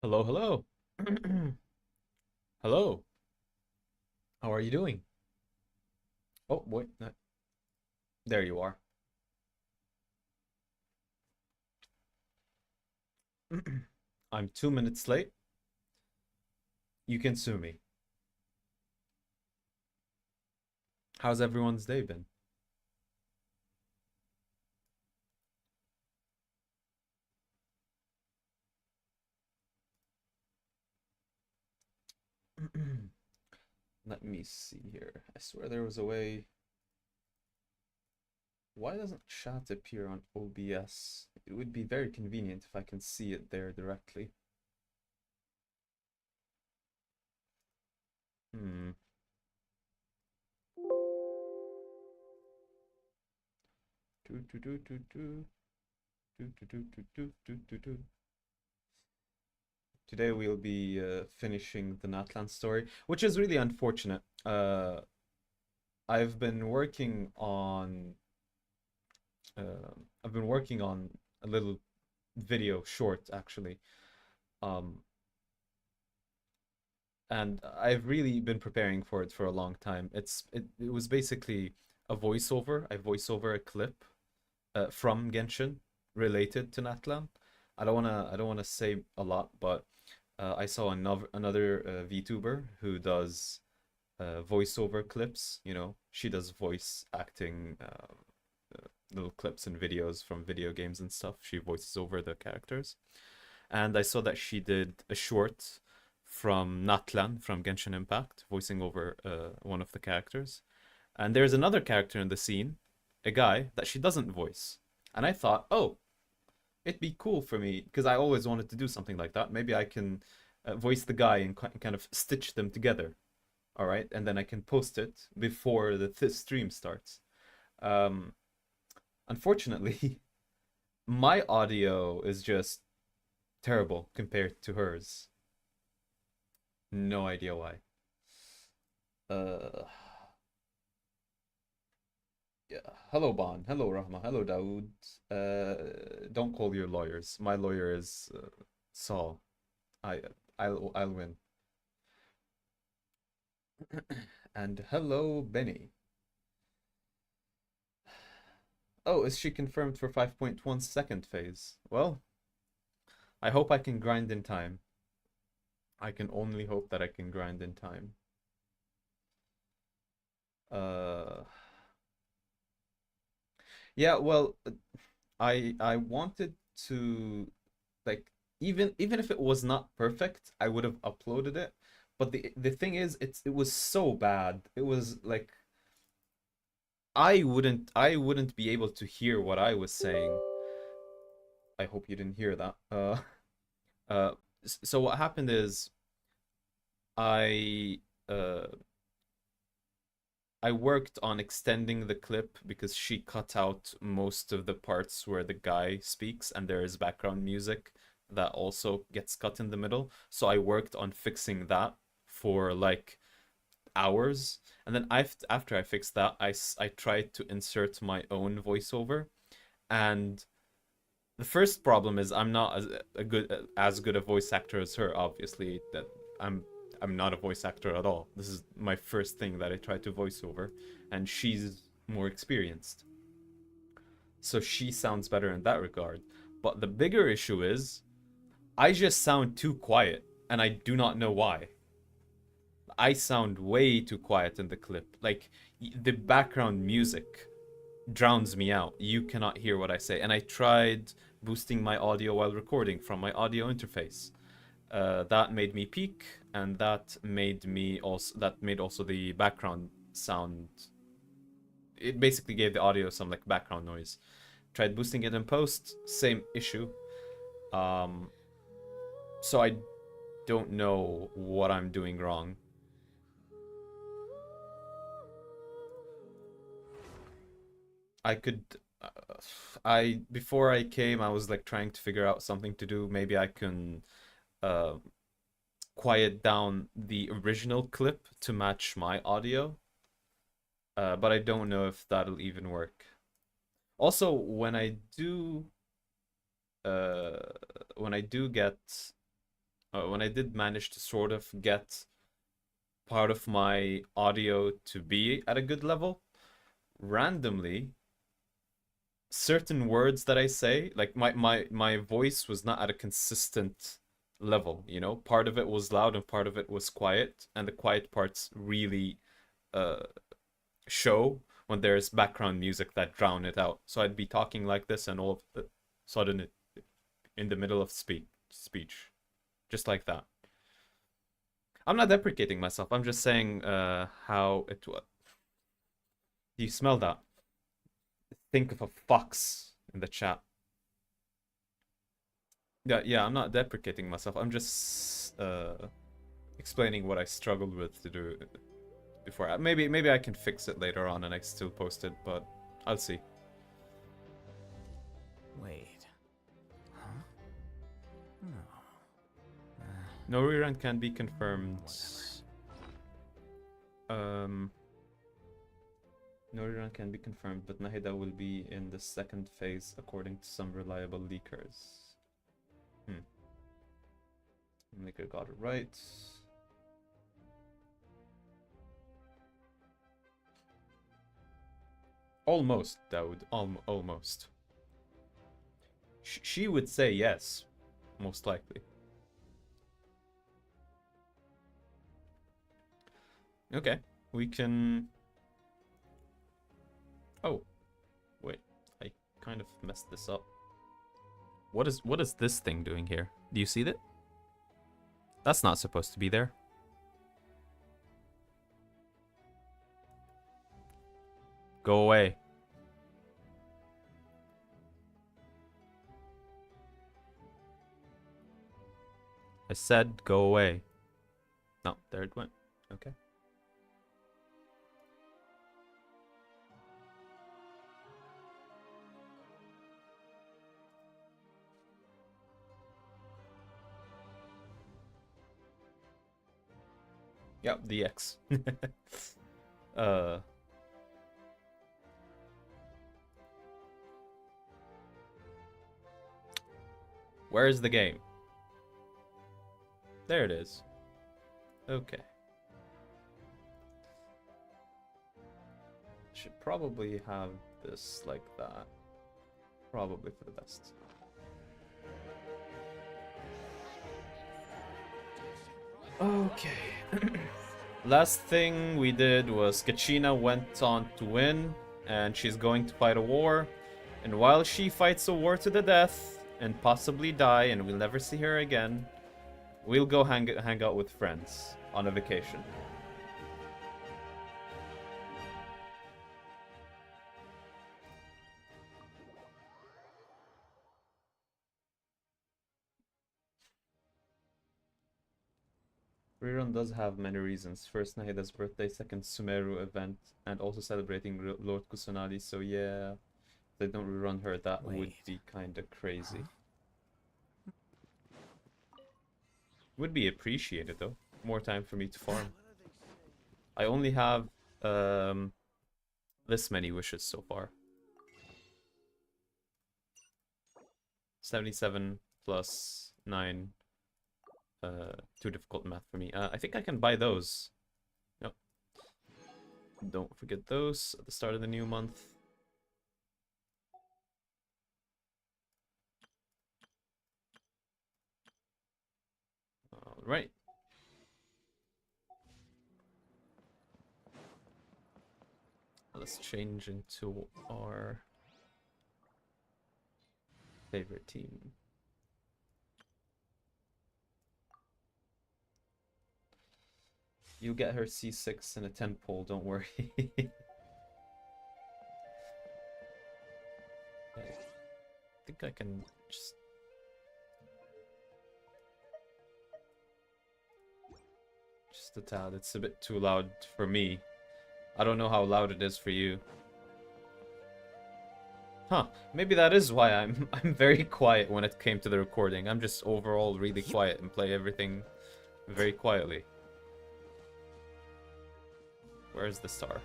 Hello, hello. Hello. How are you doing? Oh, wait. There you are. I'm 2 minutes late. You can sue me. How's everyone's day been? Let me see here. I swear there was a way. Why doesn't chat appear on OBS? It would be very convenient if I can see it there directly. Hmm. Do do do do do do do do do do do do do. Today we'll be finishing the Natlan story, which is really unfortunate. I've been working on I've been working on a little video short actually, um, and I've really been preparing for it for a long time. It was basically a voiceover. I voice over a clip from Genshin related to Natlan. I don't wanna say a lot, but I saw another VTuber who does voiceover clips. You know, she does voice acting, little clips and videos from video games and stuff. She voices over the characters. And I saw that she did a short from Natlan from Genshin Impact, voicing over one of the characters. And there's another character in the scene, a guy that she doesn't voice. And I thought, oh, it'd be cool for me because I always wanted to do something like that. Maybe I can voice the guy and kind of stitch them together. All right, and then I can post it before the stream starts. Um, Unfortunately, my audio is just terrible compared to hers. No idea why. Uh, yeah. Hello, Bon. Hello, Rahma. Hello, Dawood. Don't call your lawyers. My lawyer is Saul. I, I'll win. And hello, Benny. Oh, is she confirmed for 5.1 second phase? Well, I hope I can grind in time. I can only hope that I can grind in time. Uh, yeah, well, I wanted to like even if it was not perfect, I would have uploaded it. But the thing is, it was so bad. It was like I wouldn't be able to hear what I was saying. I hope you didn't hear that. Uh, so what happened is I uh I worked on extending the clip because she cut out most of the parts where the guy speaks and there is background music that also gets cut in the middle. So I worked on fixing that for like hours. And then after I fixed that, I tried to insert my own voiceover. And the first problem is I'm not as good a voice actor as her. Obviously, that I'm I'm not a voice actor at all. This is my first thing that I try to voice over, and she's more experienced, so she sounds better in that regard. But the bigger issue is I just sound too quiet, and I do not know why. I sound way too quiet in the clip. Like the background music drowns me out. You cannot hear what I say. And I tried boosting my audio while recording from my audio interface. That made me peak, and that made also the background sound. It basically gave the audio some like background noise. Tried boosting it in post, same issue. Um, so I don't know what I'm doing wrong. I could I before I came I was like trying to figure out something to do. Maybe I can uh quiet down the original clip to match my audio. But I don't know if that'll even work. Also, uh when I do get when I did manage to sort of get part of my audio to be at a good level, randomly, certain words that I say, like my voice was not at a consistent level, you know? Part of it was loud and part of it was quiet, and the quiet parts really uh show when there's background music that drown it out. So I'd be talking like this and all of a sudden in the middle of speech. Just like that. I'm not deprecating myself. I'm just saying how it was. Do you smell that? Think of a fox in the chat. Yeah, I'm not deprecating myself. I'm just explaining what I struggled with to do before. Maybe I can fix it later on and I still post it, but I'll see. Wait. Huh? No rerun can be confirmed. No rerun can be confirmed, but Nahida will be in the second phase according to some reliable leakers. Leaker got it right. Almost, Dawood. Almost. She would say yes, most likely. Okay, we can... Oh, wait. I kind of messed this up. What is this thing doing here? Do you see that? That's not supposed to be there. Go away. I said go away. No, there it went. Okay. Yep, the X. Where is the game? There it is. Okay. Should probably have this like that. Probably for the best. Okay. Last thing we did was Kachina went on to win, and she's going to fight a war. And while she fights a war to the death, and possibly die, and we'll never see her again, we'll go hang out with friends on a vacation. Rerun does have many reasons. First, Nahida's birthday, second, Sumeru event, and also celebrating Lord Kusanagi, so yeah, if they don't rerun her, that would be kinda crazy. Would be appreciated though. More time for me to farm. I only have this many wishes so far. 77 plus 9. Too difficult math for me. I think I can buy those. Nope. Don't forget those at the start of the new month. Alright. Let's change into our favorite team. You'll get her C6 and a 10 pole, don't worry. I think I can just a tad. It's a bit too loud for me. I don't know how loud it is for you. Huh, maybe that is why I'm very quiet when it came to the recording. I'm just overall really quiet and play everything very quietly. Where's the star?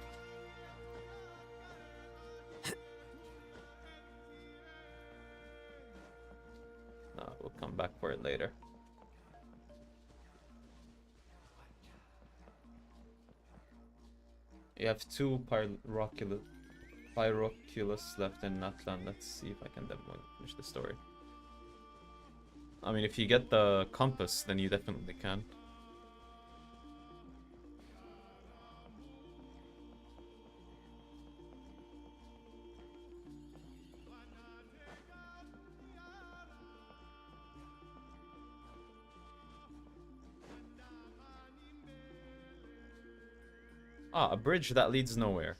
No, we'll come back for it later. You have two Pyroculus left in Natlan. Let's see if I can definitely finish the story. I mean, if you get the compass, then you definitely can. Ah, a bridge that leads nowhere.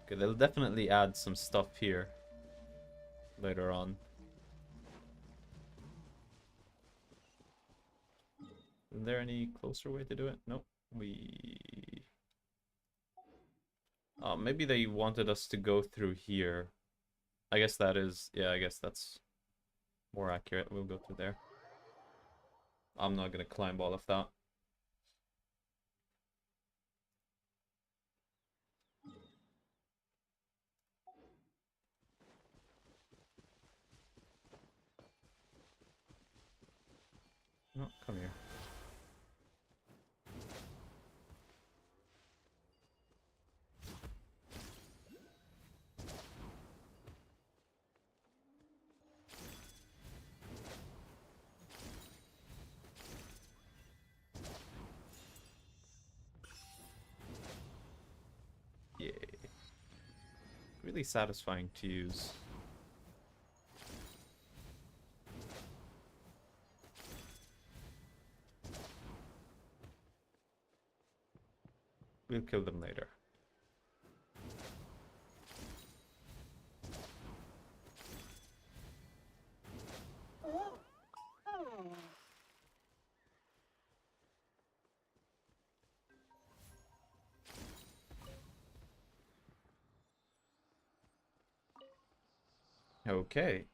Okay, they'll definitely add some stuff here later on. Is there any closer way to do it? Nope. Maybe they wanted us to go through here. I guess that is... Yeah, I guess that's more accurate. We'll go through there. I'm not gonna climb all of that. No, come here. Yay. Really satisfying to use. We'll kill them later. Okay.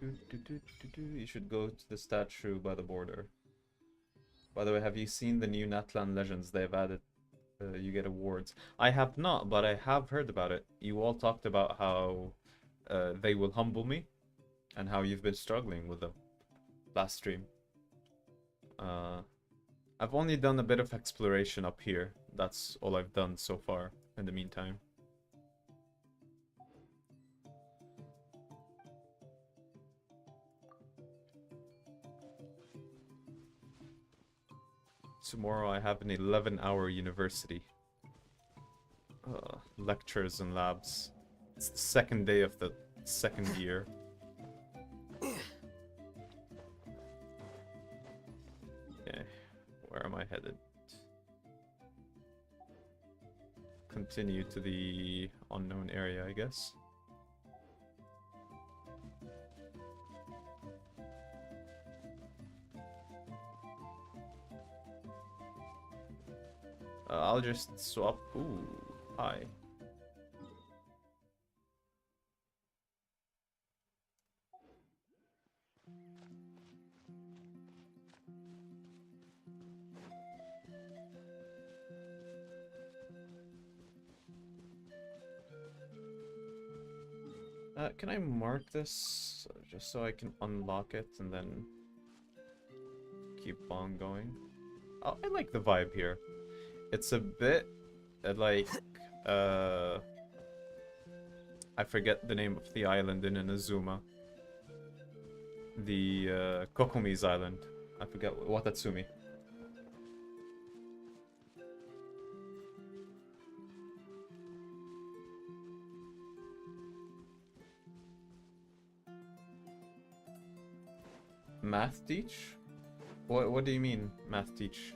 You should go to the statue by the border. By the way, have you seen the new Natlan Legends? They've added, you get awards. I have not, but I have heard about it. You all talked about how they will humble me, and how you've been struggling with them last stream. I've only done a bit of exploration up here. That's all I've done so far in the meantime. Tomorrow I have an 11-hour university. Lectures and labs. It's the second day of the second year. Okay, where am I headed? Continue to the unknown area, I guess. I'll just swap. Ooh, hi. Can I mark this just so I can unlock it and then keep on going? Oh, I like the vibe here. It's a bit like I forget the name of the island in Inazuma. The Kokomi's island. I forget Watatsumi. Math teach? What do you mean, math teach?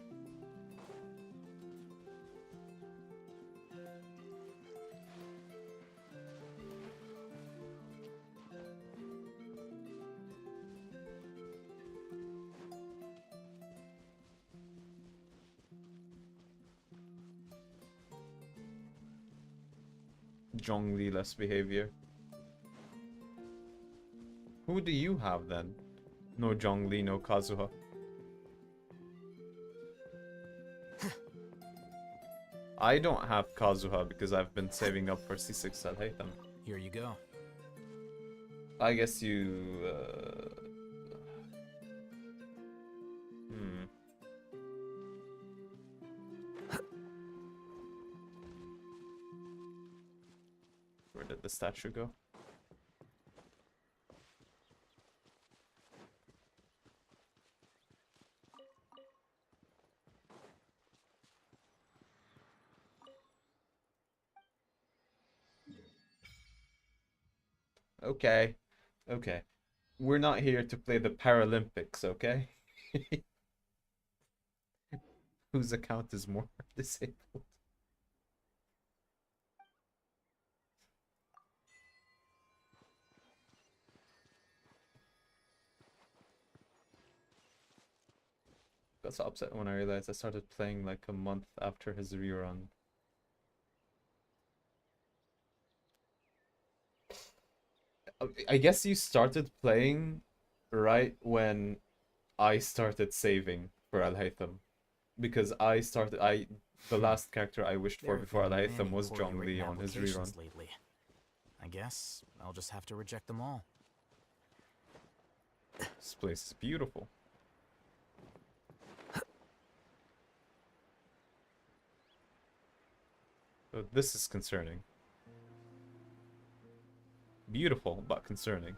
Zhongli-less behavior. Who do you have then? No Zhongli, no Kazuha. I don't have Kazuha because I've been saving up for C6 at Haytham. Here you go. I guess you... Where did the statue go? Okay. Okay. We're not here to play the Paralympics, okay? Whose account is more disabled? Got so upset when I realized I started playing like a month after his rerun. I guess you started playing right when I started saving for Al-Haytham. Because the last character I wished for There before have been Al-Haytham many was poorly Zhongli written on his applications rerun. lately. I guess I'll just have to reject them all. This place is beautiful. So this is concerning. Beautiful, but concerning.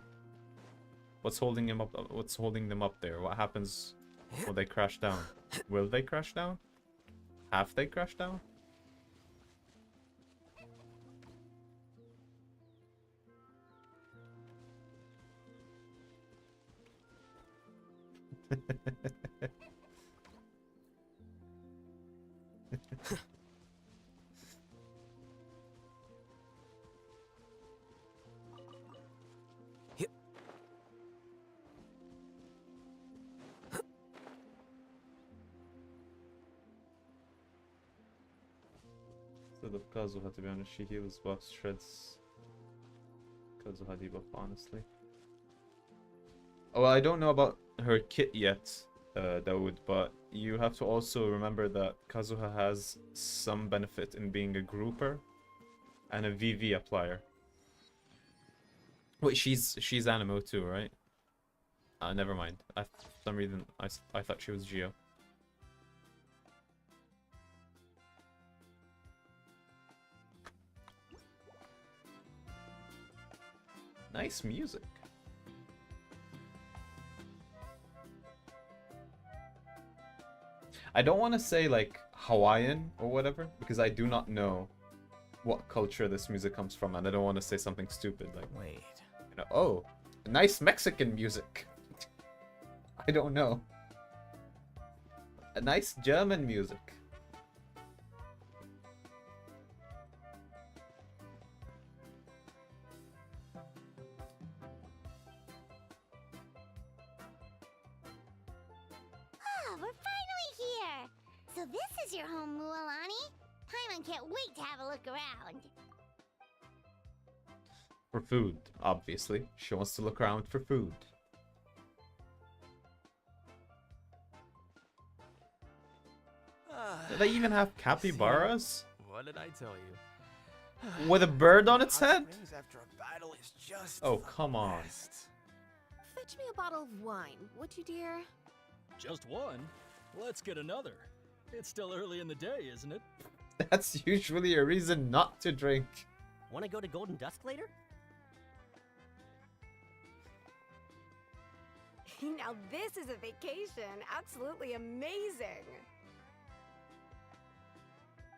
What's holding him up? What's holding them up there? What happens when they crash down? Will they crash down? Have they crashed down? Instead of Kazuha, to be honest, she heals buffs, shreds Kazuha debuff, honestly. Oh, well, I don't know about her kit yet, Dawood, but you have to also remember that Kazuha has some benefit in being a grouper and a VV applier. Wait, she's Animo too, right? Never mind. For some reason, I thought she was Geo. Nice music. I don't want to say like Hawaiian or whatever because I do not know what culture this music comes from, and I don't want to say something stupid like, Wait. you know, oh, nice Mexican music. I don't know. A nice German music. We're finally here! So this is your home, Mualani? Paimon can't wait to have a look around. For food, obviously. She wants to look around for food. Do they even have capybaras? What did I tell you? With a bird on its head? After a battle is just Oh, come on. Fetch me a bottle of wine, would you, dear? Just one? Let's get another. It's still early in the day, isn't it? That's usually a reason not to drink. Want to go to Golden Dusk later? Now this is a vacation. Absolutely amazing.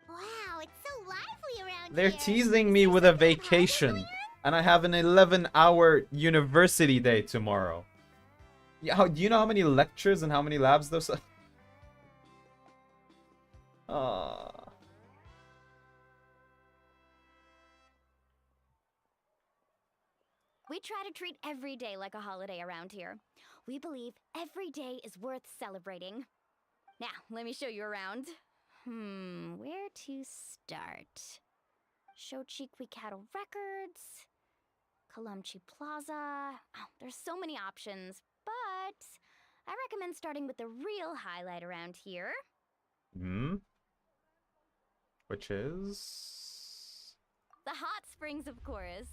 Wow, it's so lively around They're here. teasing me with a vacation. And I have an 11-hour university day tomorrow. Yeah, do you know how many lectures and how many labs those are? We try to treat every day like a holiday around here. We believe every day is worth celebrating. Now, let me show you around. Where to start? Shochikwi Cattle Records, Kalamchi Plaza. Oh, there's so many options, but I recommend starting with the real highlight around here. Which is... The hot springs, of course.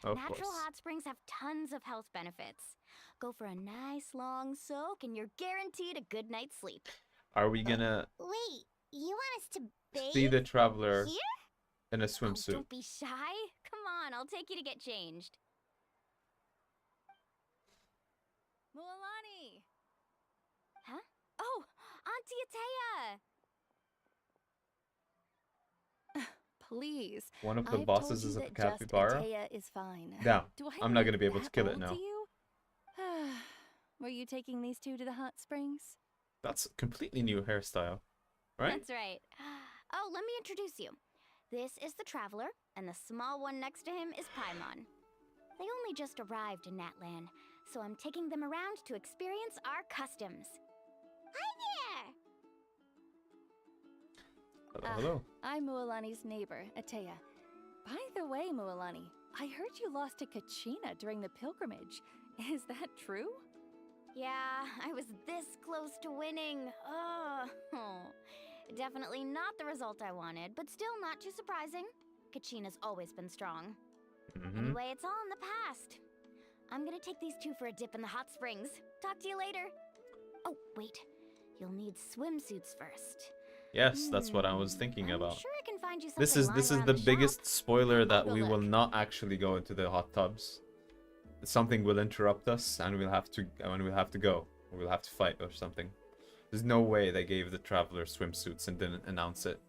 Of Natural course. hot springs have tons of health benefits. Go for a nice long soak and you're guaranteed a good night's sleep. Are we gonna Wait, you want us to bathe? see the traveler Here? in a Oh, swimsuit? don't be shy. Come on, I'll take you to get changed. Mualani! Huh? Oh, Auntie Atea! Please. One of the I've bosses told is you a that just capybara. Atea is fine. Damn, Do I I'm not look gonna be able to that kill it old now. to you? Were you taking these two to the hot springs? That's a completely new hairstyle, right? That's right. Oh, let me introduce you. This is the Traveler, and the small one next to him is Paimon. They only just arrived in Natlan, so I'm taking them around to experience our customs. Hi there! Hello. I'm Mualani's neighbor, Atea. By the way, Mualani, I heard you lost to Kachina during the pilgrimage. Is that true? Yeah, I was this close to winning. Oh, definitely not the result I wanted, but still not too surprising. Kachina's always been strong. Anyway, it's all in the past. I'm gonna take these two for a dip in the hot springs. Talk to you later. Oh, wait. You'll need swimsuits first. Yes, that's what I was thinking I'm about. sure I can find you This something is lying the around shop. biggest spoiler that I'll go we will look. not actually go into the hot tubs. Something will interrupt us, and we'll have to go, or we'll have to fight or something. There's no way they gave the traveler swimsuits and didn't announce it.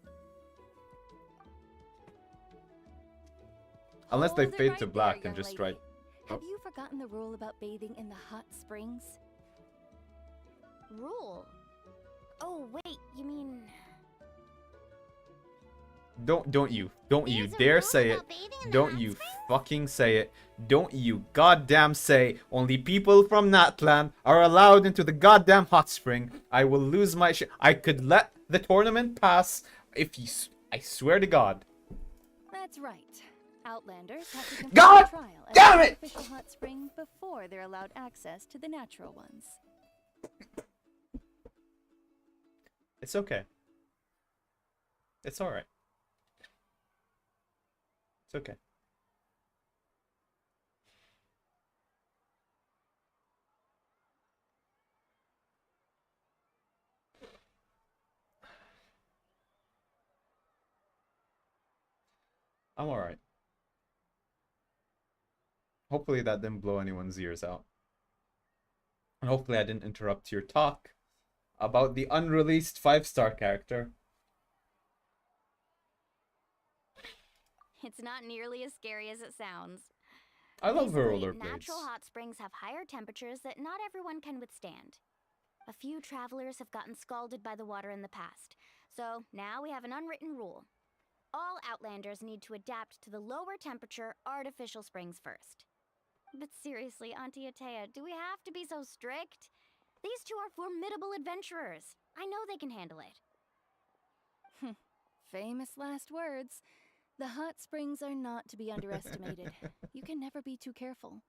Unless they Hold it fade right to there, black and young just lady. write. Have you forgotten the rule about bathing in the hot springs? Rule? Oh, wait, you mean... Don't you There's a dare rule say it. about bathing in the Don't hot you springs? fucking say it. Don't you goddamn say only people from Natlan are allowed into the goddamn hot spring. I will lose my shit. I could let the tournament pass if you... I swear to God. That's right. Outlanders have to complete God a trial at damn the it! artificial hot spring before they're allowed access to the natural ones. It's okay. It's alright. It's okay. I'm alright. Hopefully that didn't blow anyone's ears out. And hopefully I didn't interrupt your talk about the unreleased 5-star character. It's not nearly as scary as it sounds. I love her Basically, rollerblades. natural hot springs have higher temperatures that not everyone can withstand. A few travelers have gotten scalded by the water in the past, so now we have an unwritten rule. All Outlanders need to adapt to the lower temperature artificial springs first. But seriously, Auntie Atea, do we have to be so strict? These two are formidable adventurers. I know they can handle it. Famous last words. The hot springs are not to be underestimated. You can never be too careful.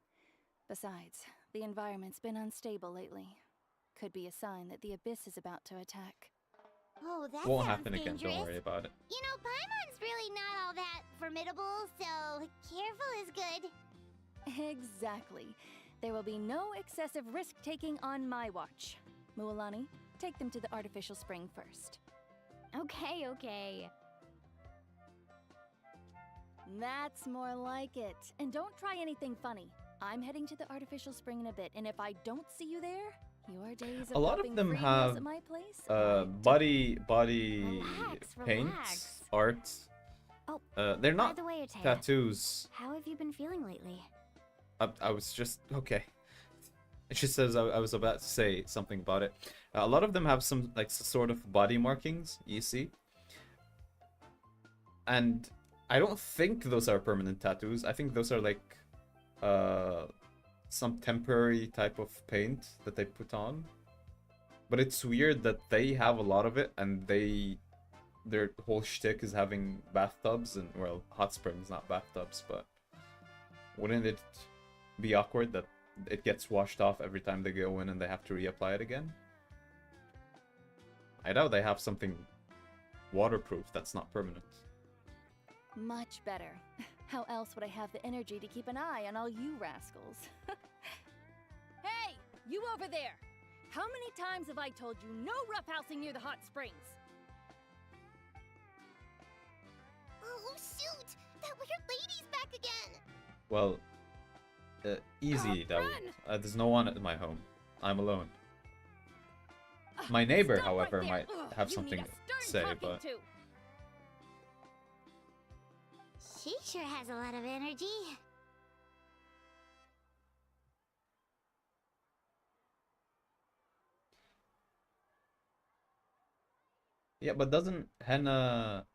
Besides, the environment's been unstable lately. Could be a sign that the abyss is about to attack. Oh, that Won't sounds happen again, dangerous. don't worry about it. You know, Paimon's really not all that formidable, so careful is good. Exactly. There will be no excessive risk-taking on my watch. Mualani, take them to the artificial spring first. Okay. That's more like it. And don't try anything funny. I'm heading to the artificial spring in a bit, and if I don't see you there, your days of A lot of popping them free meals have, at my place are body paint, Relax. art. Oh, They're by not the way, Atea, tattoos. how have you been feeling lately? I was just okay. It just says I was about to say something about it. A lot of them have some like sort of body markings, you see, and I don't think those are permanent tattoos. I think those are like some temporary type of paint that they put on. But it's weird that they have a lot of it, and their whole shtick is having bathtubs and, well, hot springs, not bathtubs. But wouldn't it be awkward that it gets washed off every time they go in and they have to reapply it again? I doubt they have something waterproof that's not permanent. Much better. How else would I have the energy to keep an eye on all you rascals? Hey, you over there! How many times have I told you no roughhousing near the hot springs? Oh, shoot! That weird lady's back again! Well, easy. That there's no one at my home. I'm alone. My neighbor, Stop however, right there. might Ugh, have you something need to a say, stern talking but to. She sure has a lot of energy. yeah, but doesn't henna?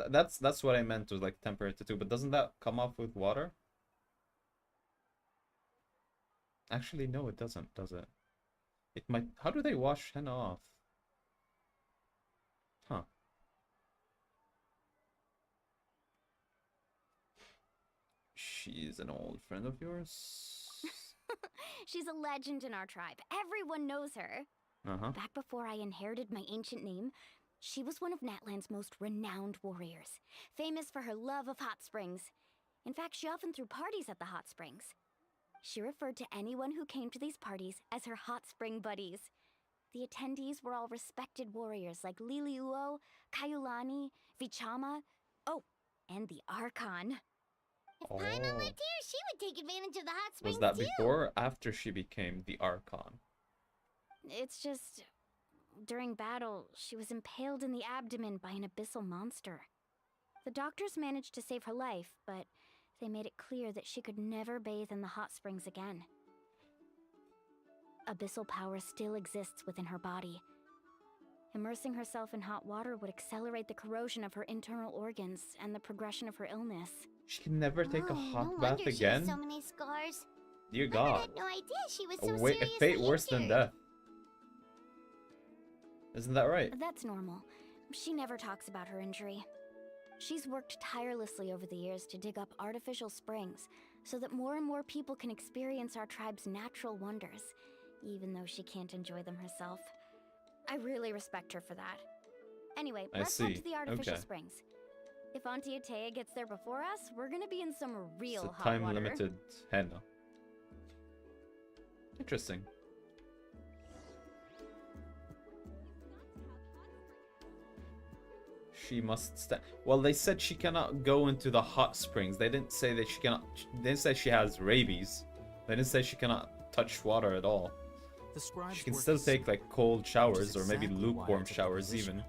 That's what I meant was like temporary tattoo. But doesn't that come off with water? Actually, no, it doesn't, does it? It might. How do they wash henna off? Huh. She's an old friend of yours? She's a legend in our tribe. Everyone knows her. Uh-huh. Back before I inherited my ancient name, she was one of Natlan's most renowned warriors, famous for her love of hot springs. In fact, she often threw parties at the hot springs. She referred to anyone who came to these parties as her hot spring buddies. The attendees were all respected warriors like Liliuo, Kaiulani, Vichama, oh, and the Archon. If Paimon lived here, she would take advantage of the hot springs Was that too. before or after she became the Archon? It's just, during battle, she was impaled in the abdomen by an abyssal monster. The doctors managed to save her life, but they made it clear that she could never bathe in the hot springs again. Abyssal power still exists within her body. Immersing herself in hot water would accelerate the corrosion of her internal organs and the progression of her illness. She can never take a Oh, hot no bath wonder she again? has so many scars. Dear Paimon God. had no idea she was A, so a seriously fate worse than injured. death. Isn't that right? That's normal. She never talks about her injury. She's worked tirelessly over the years to dig up artificial springs so that more and more people can experience our tribe's natural wonders, even though she can't enjoy them herself. I really respect her for that. Anyway, I let's head see. to the artificial Okay. springs. If Auntie Atea gets there before us, we're gonna be in some real It's a hot water. time-limited henna. Interesting. She must stand. Well, they said she cannot go into the hot springs. They didn't say that she cannot. They didn't say she has rabies. They didn't say she cannot touch water at all. The scribe's She can work still is take like cold showers or maybe exactly why I lukewarm took the showers position. even.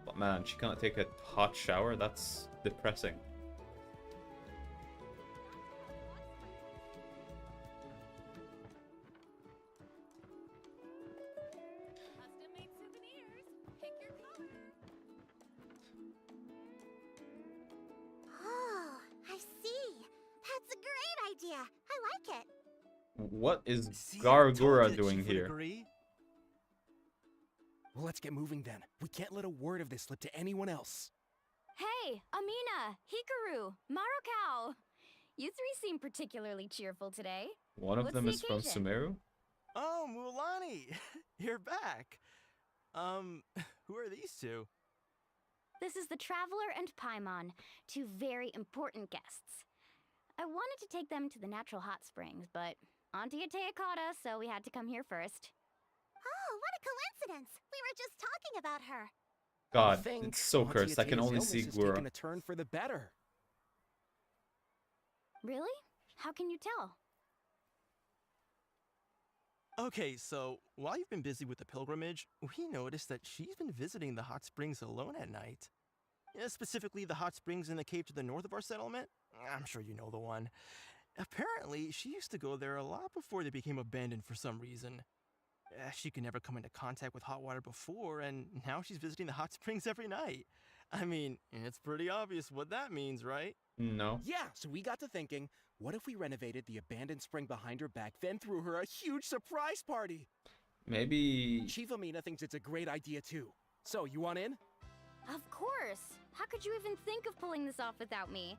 But man, she cannot take a hot shower. That's depressing. Custom-made souvenirs. Pick your color. Oh, I see. That's a great idea. I like it. What is See, I told you Gargura that doing Chief would here? agree. Well, let's get moving then. We can't let a word of this slip to anyone else. Hey, Amina, Hikaru, Marukao. You three seem particularly cheerful today. One of What's them the is from occasion? Sumeru? Oh, Mulani, you're back. Who are these two? This is the Traveler and Paimon, two very important guests. I wanted to take them to the natural hot springs, but Auntie Atea caught us, so we had to come here first. Oh, what a coincidence. We were just talking about her. God, I think it's so Auntie cursed. I can Atea's only see illness is taking Gura. a turn for the better. Really? How can you tell? Okay, so while you've been busy with the pilgrimage, we noticed that she's been visiting the hot springs alone at night. Yeah, specifically the hot springs in the cave to the north of our settlement. I'm sure you know the one. Apparently, she used to go there a lot before they became abandoned for some reason. She could never come into contact with hot water before, and now she's visiting the hot springs every night. I mean, it's pretty obvious what that means, right? No. Yeah, so we got to thinking, what if we renovated the abandoned spring behind her back, then threw her a huge surprise party? Maybe. Chief Amina thinks it's a great idea too. So, you want in? Of course! How could you even think of pulling this off without me?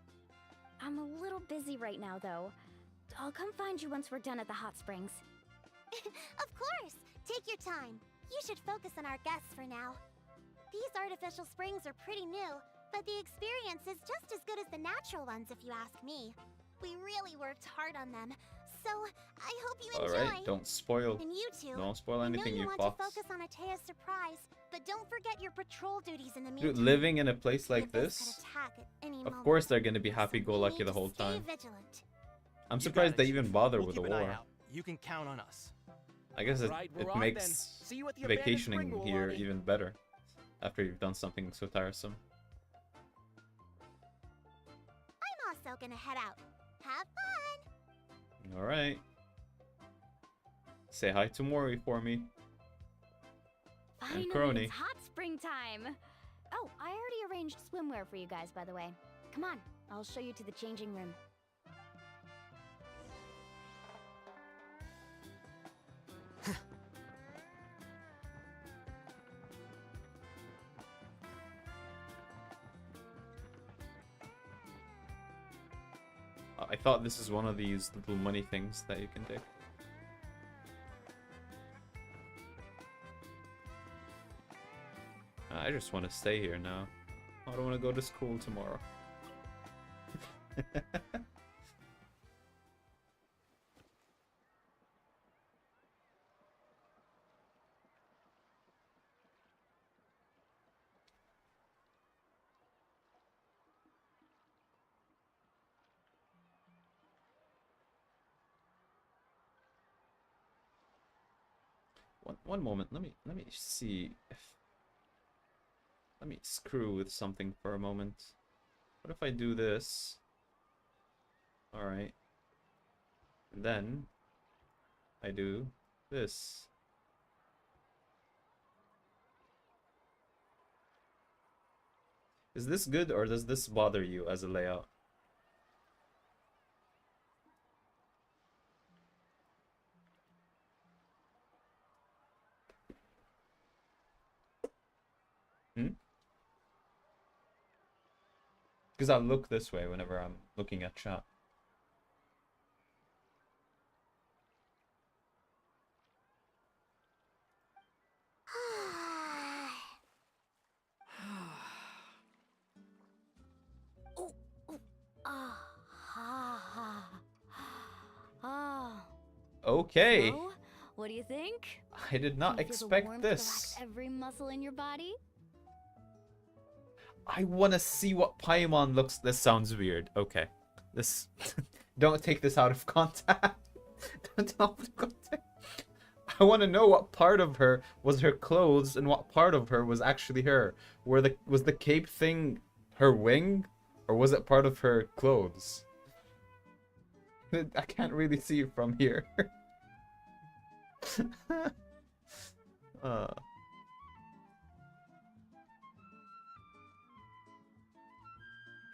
I'm a little busy right now, though. I'll come find you once we're done at the hot springs. Of course. Take your time. You should focus on our guests for now. These artificial springs are pretty new, but the experience is just as good as the natural ones if you ask me. We really worked hard on them, so I hope you enjoy. Alright, don't spoil. And you two, Don't spoil anything, I know you want fox. to focus on Atea's surprise, but don't forget your patrol duties in the Dude, meantime. living in a place like The Abyss this, could attack at any of moment. course they're gonna be So happy-go-lucky we the need whole to stay time. vigilant. I'm You surprised got they it, even Chief. bother We'll with a keep an eye war. out. You can count on us. I guess it, Right, we're it off then. makes See you at the abandoned vacationing spring, here Mualani. even better after you've done something so tiresome. I'm also gonna head out. Have fun! Alright. Say hi to Mori for me. Finally, Crony. it's hot spring time. Oh, I already arranged swimwear for you guys, by the way. Come on, I'll show you to the changing room. I thought this is one of these little money things that you can take. I just want to stay here now. I don't want to go to school tomorrow. One moment. Let me see if let me screw with something for a moment. What if I do this? All right. And then I do this. Is this good or does this bother you as a layout? Because I look this way whenever I'm looking at chat. Okay. So, what do you think? I did not Do you feel the expect warmth this. relax every muscle in your body? I want to see what Paimon looks. This sounds weird. Okay. This. Don't take this out of context. Don't out of context. I want to know what part of her was her clothes and what part of her was actually her. Was the cape thing her wing, or was it part of her clothes? I can't really see it from here.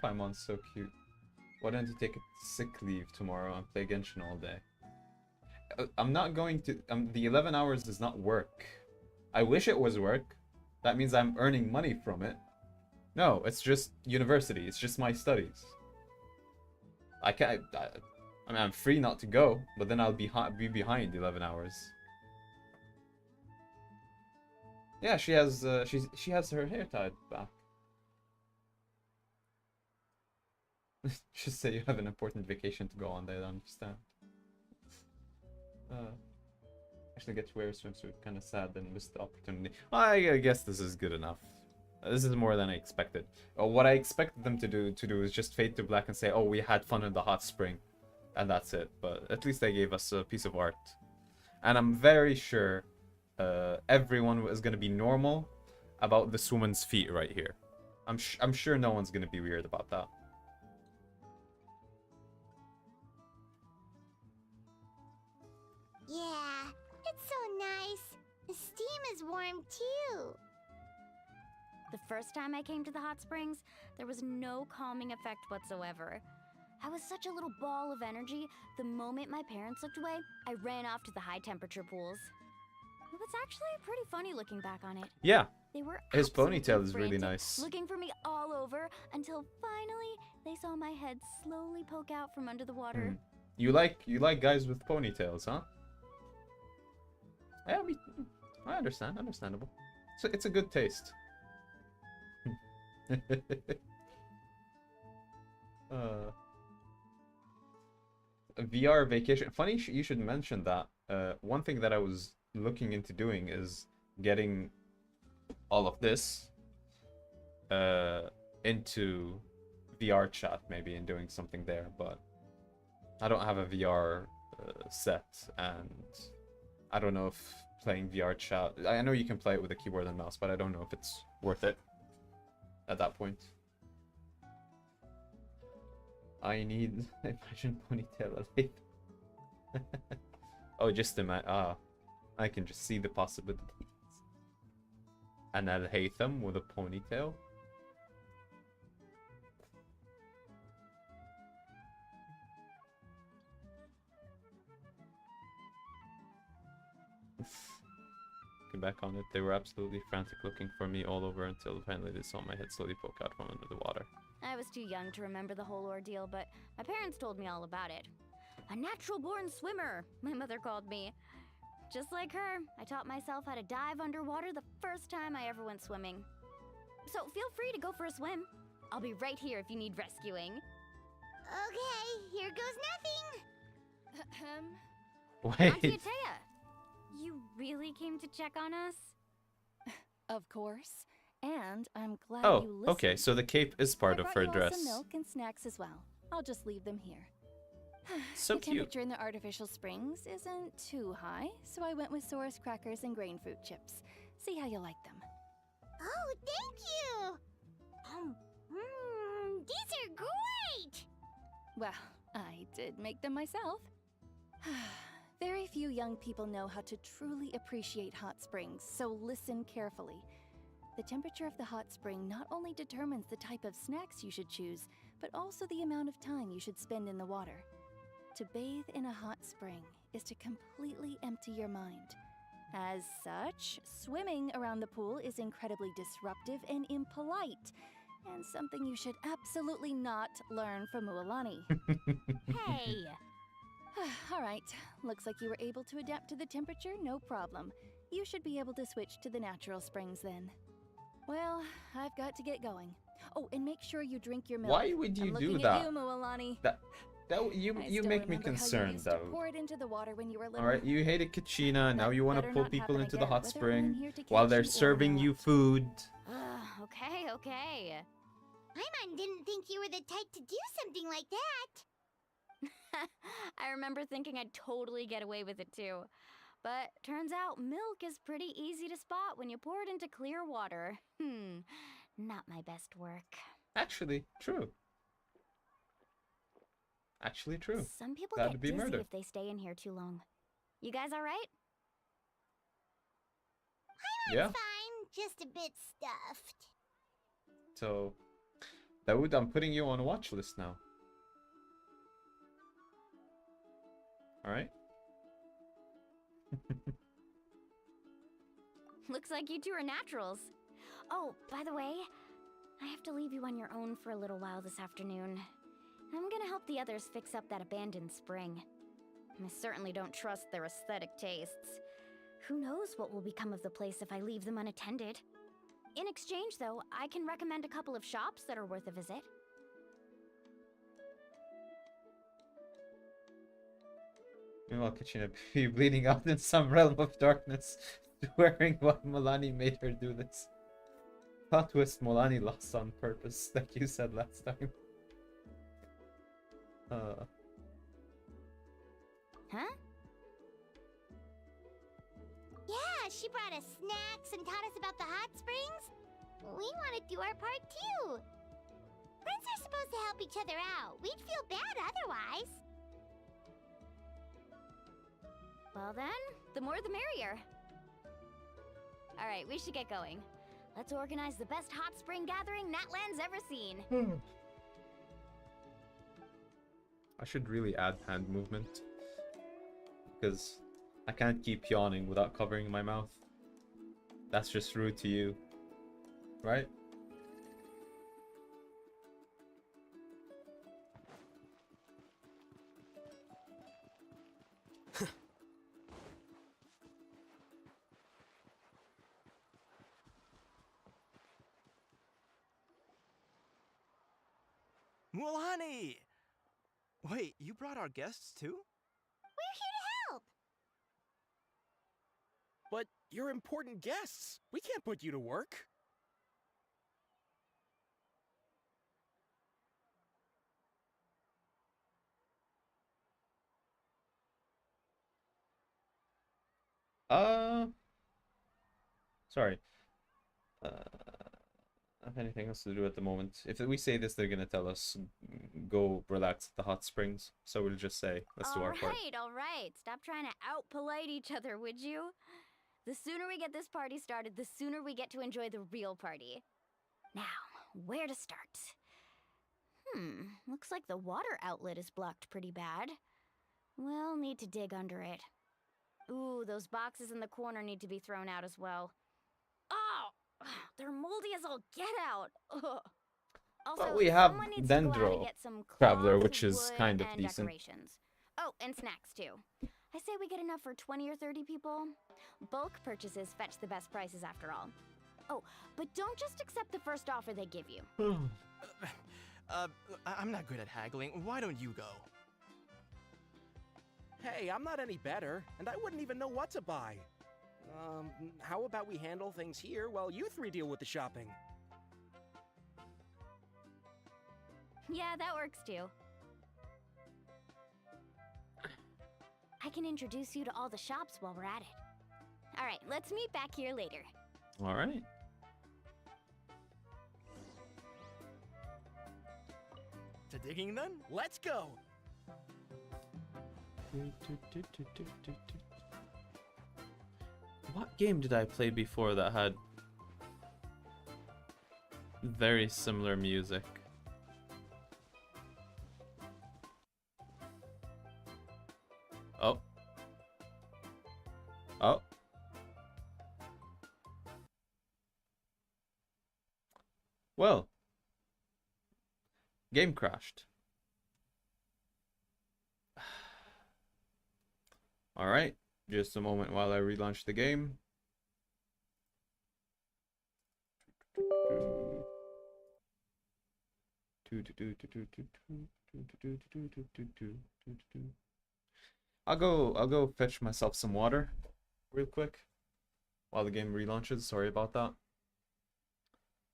Paimon's so cute. Why don't you take a sick leave tomorrow and play Genshin all day? I'm not going to... the 11 hours does not work. I wish it was work. That means I'm earning money from it. No, it's just university. It's just my studies. I can't... I mean, I'm free not to go, but then I'll be behind 11 hours. Yeah, she has she has her hair tied back. Just say you have an important vacation to go on. They don't understand. Actually, get to wear a swimsuit. Kind of sad, then missed the opportunity. I guess this is good enough. This is more than I expected. What I expected them to do is just fade to black and say, "Oh, we had fun in the hot spring," and that's it. But at least they gave us a piece of art, and I'm very sure everyone is gonna be normal about this woman's feet right here. I'm sure no one's gonna be weird about that. Yeah, it's so nice. The steam is warm too. The first time I came to the hot springs, there was no calming effect whatsoever. I was such a little ball of energy, the moment my parents looked away, I ran off to the high temperature pools. It was actually pretty funny looking back on it. Yeah, They were his absolutely ponytail is really frantic, nice. looking for me all over until finally they saw my head slowly poke out from under the water. You like guys with ponytails, huh? Yeah, I understand. Understandable. So it's a good taste. A VR vacation. Funny you should mention that. One thing that I was looking into doing is getting all of this into VR chat maybe and doing something there, but I don't have a VR set, and I don't know if playing VR chat. I know you can play it with a keyboard and mouse, but I don't know if it's worth it at that point. I need imagine ponytail Alhaith. Oh, just I can just see the possibilities. An Alhaitham with a ponytail. Get back on it. They were absolutely frantic looking for me all over until finally they saw my head slowly poke out from under the water. I was too young to remember the whole ordeal, but my parents told me all about it. A natural-born swimmer, my mother called me. Just like her, I taught myself how to dive underwater the first time I ever went swimming. So feel free to go for a swim. I'll be right here if you need rescuing. Okay, here goes nothing. Wait. Auntie Atea, you really came to check on us? Of course. And I'm glad Oh, you listened. okay, so the cape is part I of brought her you all dress. some milk and snacks as well. I'll just leave them here. So the cute. temperature in the artificial springs isn't too high, so I went with Saurus crackers and grain fruit chips. See how you like them. Oh, thank you! These are great! Well, I did make them myself. Very few young people know how to truly appreciate hot springs, so listen carefully. The temperature of the hot spring not only determines the type of snacks you should choose, but also the amount of time you should spend in the water. To bathe in a hot spring is to completely empty your mind. As such, swimming around the pool is incredibly disruptive and impolite, and something you should absolutely not learn from Mualani. Hey! All right, looks like you were able to adapt to the temperature, no problem. You should be able to switch to the natural springs then. Well, I've got to get going. Oh, and make sure you drink your milk. Why would you I'm do looking that? At you, Mualani. You I you still make me remember how you concerned used to though. pour it into the water when you were little. Alright, you hated Kachina, now That you want to better pull not people happen into the again, hot whether I'm spring here to while catch they're you or serving you not. food. Okay. Paimon didn't think you were the type to do something like that. I remember thinking I'd totally get away with it too. But turns out milk is pretty easy to spot when you pour it into clear water. Not my best work. Actually, true. Actually true. Some people That'd get be dizzy murder. if they stay in here too long. You guys alright? Yeah. Fine, just a bit stuffed. So, Dawood, I'm putting you on a watch list now. Alright? Looks like you two are naturals. Oh, by the way, I have to leave you on your own for a little while this afternoon. I'm gonna help the others fix up that abandoned spring. I certainly don't trust their aesthetic tastes. Who knows what will become of the place if I leave them unattended. In exchange, though, I can recommend a couple of shops that are worth a visit. Meanwhile, Kachina be bleeding out in some realm of darkness, swearing why Molani made her do this. Plot twist, Molani lost on purpose, like you said last time. Huh? Yeah, she brought us snacks and taught us about the hot springs. We want to do our part too. Friends are supposed to help each other out. We'd feel bad otherwise. Well then, the more the merrier. Alright, we should get going. Let's organize the best hot spring gathering Natlan's ever seen. I should really add hand movement. Because I can't keep yawning without covering my mouth. That's just rude to you. Right? Mulani! Wait, you brought our guests too? We're here to help. But you're important guests. We can't put you to work. Sorry. Have anything else to do at the moment? If we say this, they're gonna tell us go relax at the hot springs. So we'll just say let's do our part. All right. Stop trying to out-polite each other, would you? The sooner we get this party started, the sooner we get to enjoy the real party. Now, where to start? Looks like the water outlet is blocked pretty bad. We'll need to dig under it. Ooh, those boxes in the corner need to be thrown out as well. Oh, they're moldy as all get out. Ugh. Also, But we have someone needs to go out and Dendro get some Traveler, cloth, which is wood, kind of and decent. decorations. Oh, and snacks too. I say we get enough for 20 or 30 people. Bulk purchases fetch the best prices after all. Oh, but don't just accept the first offer they give you. I'm not good at haggling. Why don't you go? Hey, I'm not any better, and I wouldn't even know what to buy. How about we handle things here while you three deal with the shopping? Yeah, that works too. I can introduce you to all the shops while we're at it. All right, let's meet back here later. All right. To digging then? Let's go! What game did I play before that had very similar music? Oh. Oh. Well. Game crashed. Alright, just a moment while I relaunch the game. I'll go fetch myself some water real quick while the game relaunches. Sorry about that.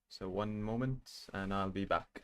So one moment and I'll be back.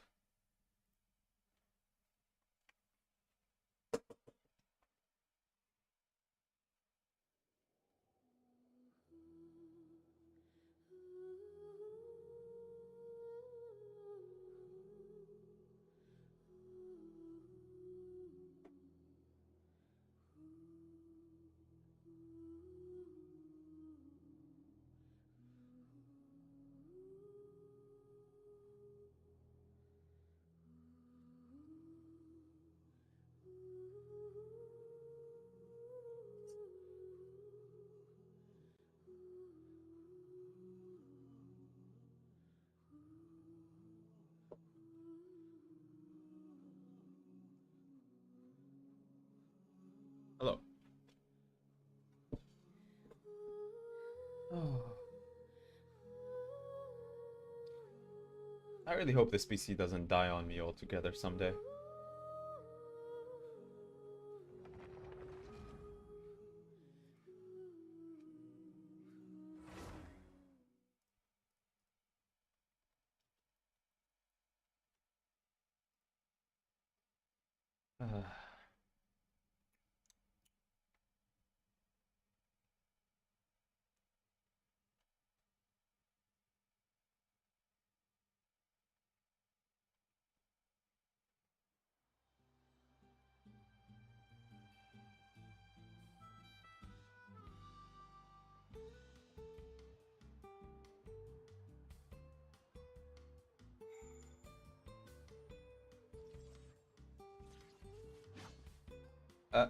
Hello. Oh. I really hope this PC doesn't die on me altogether someday.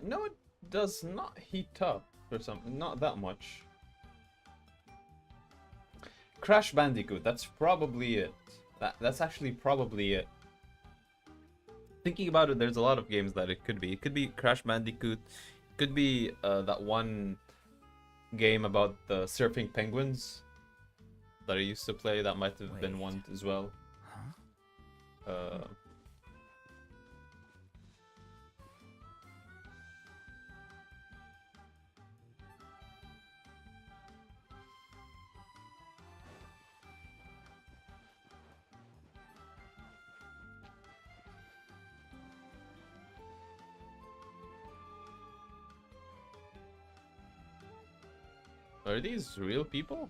No, it does not heat up or something. Not that much. Crash Bandicoot, that's probably it. That's actually probably it. Thinking about it, there's a lot of games that it could be. It could be Crash Bandicoot. It could be that one game about the surfing penguins that I used to play. That might have been one as well. Huh? Are these real people?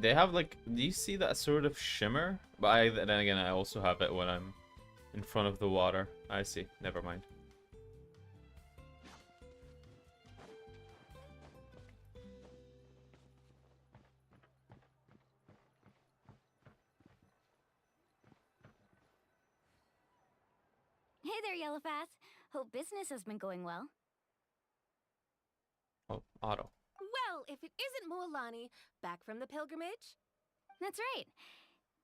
They have like, do you see that sort of shimmer? But then again, I also have it when I'm in front of the water. I see. Never mind. Hey there, Yellowfast. Hope business has been going well. Oh, Otto. Well, if it isn't Moalani, back from the pilgrimage? That's right.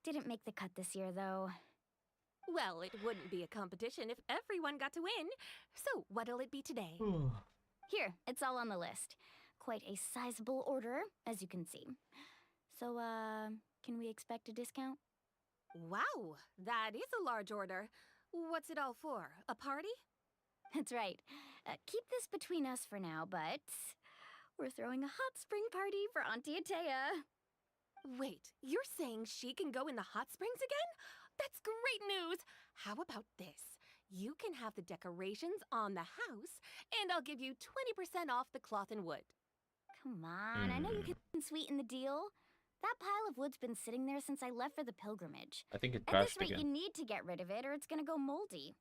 Didn't make the cut this year, though. Well, it wouldn't be a competition if everyone got to win. So, what'll it be today? Here, it's all on the list. Quite a sizable order, as you can see. So, can we expect a discount? Wow, that is a large order. What's it all for? A party? That's right. Keep this between us for now, but we're throwing a hot spring party for Auntie Atea. Wait, you're saying she can go in the hot springs again? That's great news! How about this? You can have the decorations on the house, and I'll give you 20% off the cloth and wood. Come on, I know you can sweeten the deal. That pile of wood's been sitting there since I left for the pilgrimage. I think it At crashed this rate, again. you need to get rid of it or it's gonna go moldy.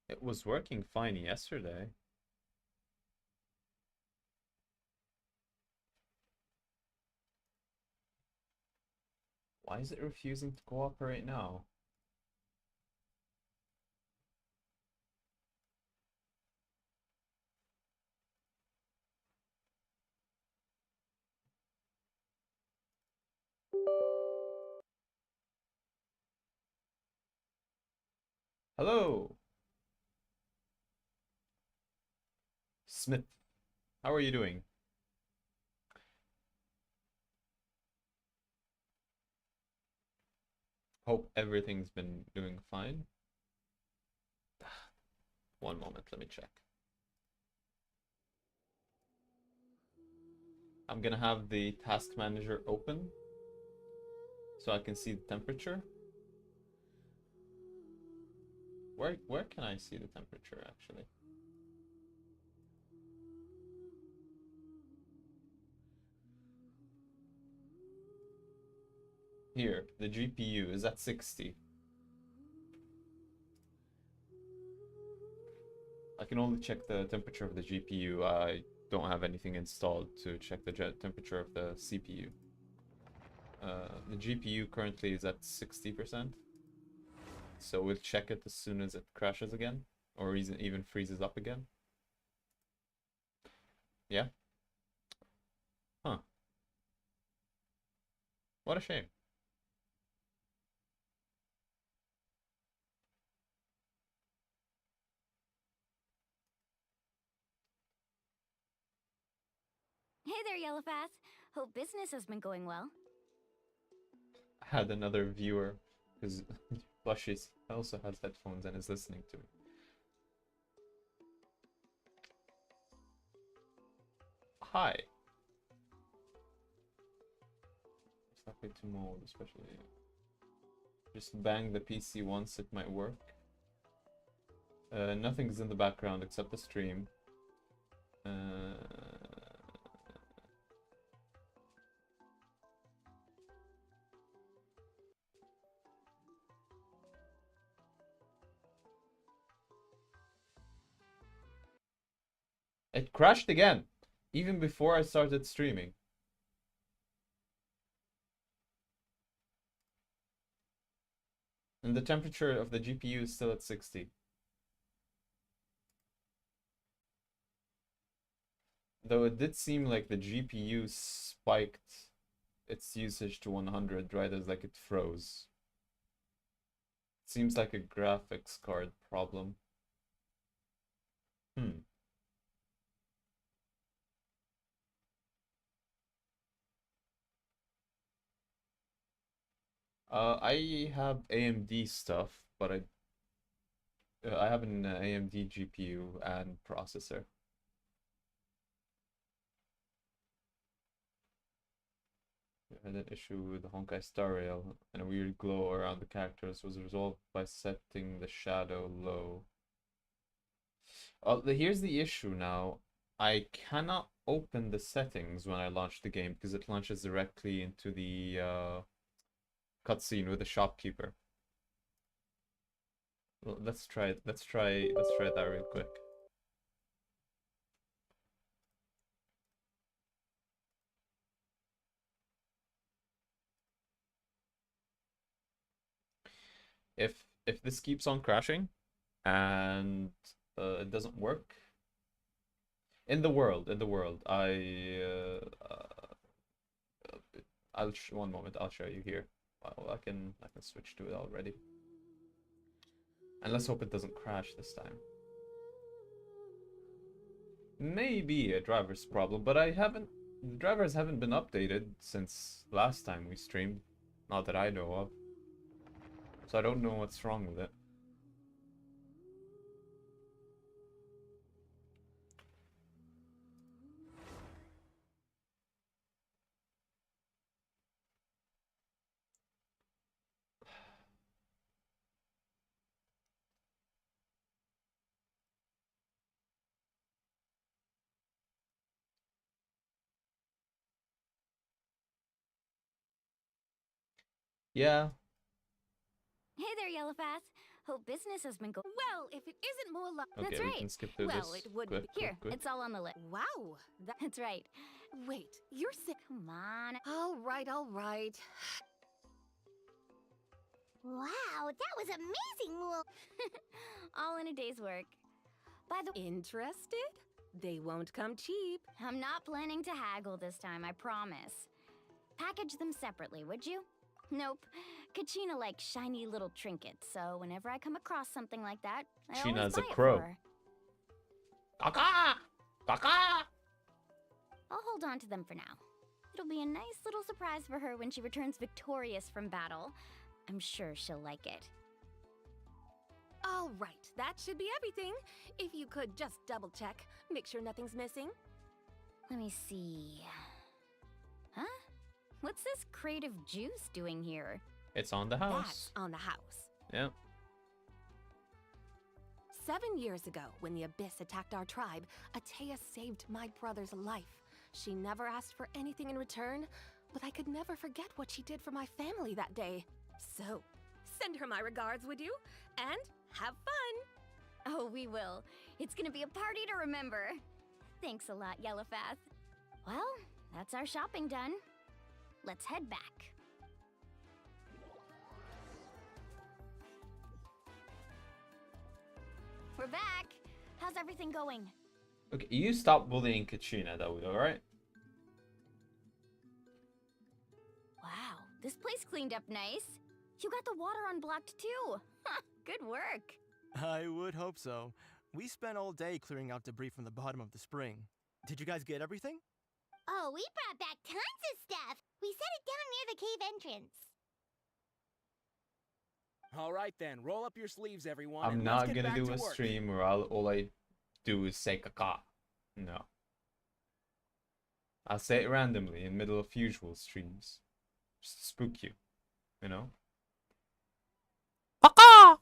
It was working fine yesterday. Why is it refusing to cooperate now? Hello, Smith. How are you doing? Hope everything's been doing fine. One moment, let me check. I'm gonna have the task manager open so I can see the temperature. Where can I see the temperature actually? Here, the GPU is at 60. I can only check the temperature of the GPU. I don't have anything installed to check the temperature of the CPU. The GPU currently is at 60%. So we'll check it as soon as it crashes again, or even freezes up again. Yeah? Huh. What a shame. Hey there, Yellowfast. Hope business has been going well. I had another viewer, because Plushies also has headphones and is listening to me. Hi. Stop it to mode, especially. Just bang the PC once, it might work. Nothing's in the background except the stream. It crashed again, even before I started streaming. And the temperature of the GPU is still at 60. Though it did seem like the GPU spiked its usage to 100 right as like it froze. Seems like a graphics card problem. I have AMD stuff, but I have an AMD GPU and processor. Yeah. had an issue with the Honkai Star Rail, and a weird glow around the characters was resolved by setting the shadow low. Here's the issue now. I cannot open the settings when I launch the game because it launches directly into the cutscene with the shopkeeper. Well, let's try it. Let's try that real quick. If this keeps on crashing and it doesn't work in the world, one moment, I'll show you here. Well, I can switch to it already. And let's hope it doesn't crash this time. Maybe a driver's problem, but the drivers haven't been updated since last time we streamed. Not that I know of. So I don't know what's wrong with it. Yeah. Hey there, Yellowfast. Hope business has been going Well, if it isn't more like... Okay, That's we right. can skip through Well, this. it would Quick, Here, quick. it's all on the list. Wow. That's right. Wait, you're sick. Come on. All right, all right. Wow, that was amazing, Lul. All in a day's work. By the Interested? They won't come cheap. I'm not planning to haggle this time, I promise. Package them separately, would you? Nope. Kachina likes shiny little trinkets, so whenever I come across something like that, I always Kachina's a buy it crow. for her. Kaka! Kaka! I'll hold on to them for now. It'll be a nice little surprise for her when she returns victorious from battle. I'm sure she'll like it. All right, that should be everything. If you could just double check, make sure nothing's missing. Let me see. Huh? What's this crate of juice doing here? It's on the That's house. on the house. Yeah. 7 years ago, when the Abyss attacked our tribe, Atea saved my brother's life. She never asked for anything in return, but I could never forget what she did for my family that day. So, send her my regards, would you? And have fun! Oh, we will. It's gonna be a party to remember. Thanks a lot, Yellowfast. Well, that's our shopping done. Let's head back. We're back. How's everything going? Okay, you stop bullying Kachina, though, alright? Wow, this place cleaned up nice. You got the water unblocked too. Good work. I would hope so. We spent all day clearing out debris from the bottom of the spring. Did you guys get everything? Oh, we brought back tons of stuff. We set it down near the cave entrance. All right then, roll up your sleeves, everyone. I'm and not let's get gonna back do to a work. stream where all I do is say kaka. No. I'll say it randomly in middle of usual streams. Just to spook you. You know? Kaka!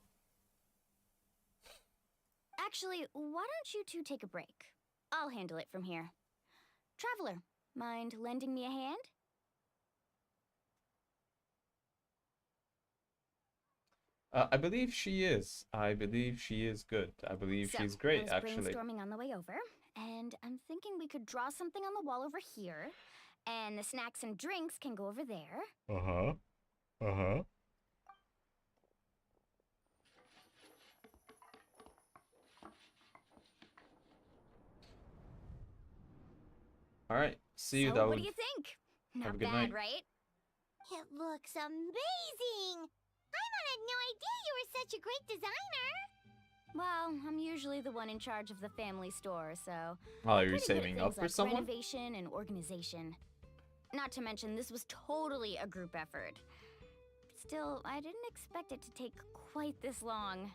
Actually, why don't you two take a break? I'll handle it from here. Traveler, mind lending me a hand? I believe she is. I believe she is good. I believe she's I great, was actually. brainstorming on the way over, and I'm thinking we could draw something on the wall over here, and the snacks and drinks can go over there. Uh-huh. Uh-huh. Alright, see you, So, Dawood. what do you think? Have a Not good bad, night. right? It looks amazing. Paimon had no idea you were such a great designer. Well, I'm usually the one in charge of the family store, so Oh, I'm you're pretty good at saving up things for like someone? renovation and organization. Not to mention, this was totally a group effort. Still, I didn't expect it to take quite this long.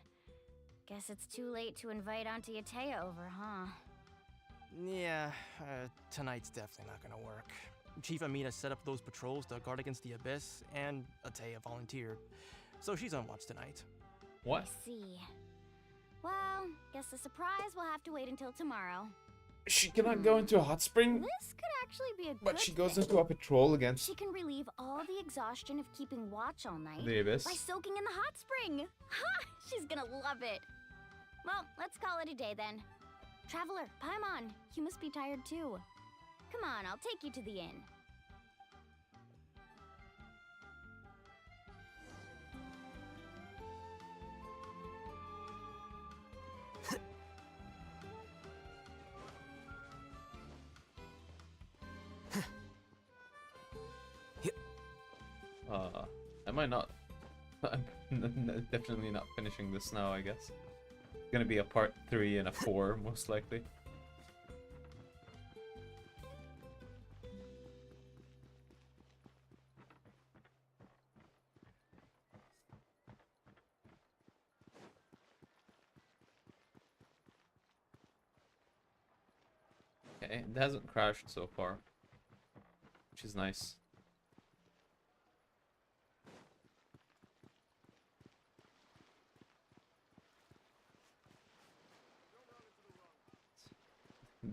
Guess it's too late to invite Auntie Atea over, huh? Yeah, tonight's definitely not gonna work. Chief Amina set up those patrols to guard against the Abyss, and Atea volunteered. So she's on watch tonight. What? I see. Well, guess the surprise will have to wait until tomorrow. She cannot go into a hot spring, This could actually be a but good she goes thing. into a patrol against She can relieve all the exhaustion of keeping watch all night the Abyss. by soaking in the hot spring. Ha! She's gonna love it. Well, let's call it a day then. Traveler, Paimon, you must be tired too. Come on, I'll take you to the inn. Am I not? I'm definitely not finishing this now, I guess. Gonna be a part 3 and a 4, most likely. Okay, it hasn't crashed so far, which is nice.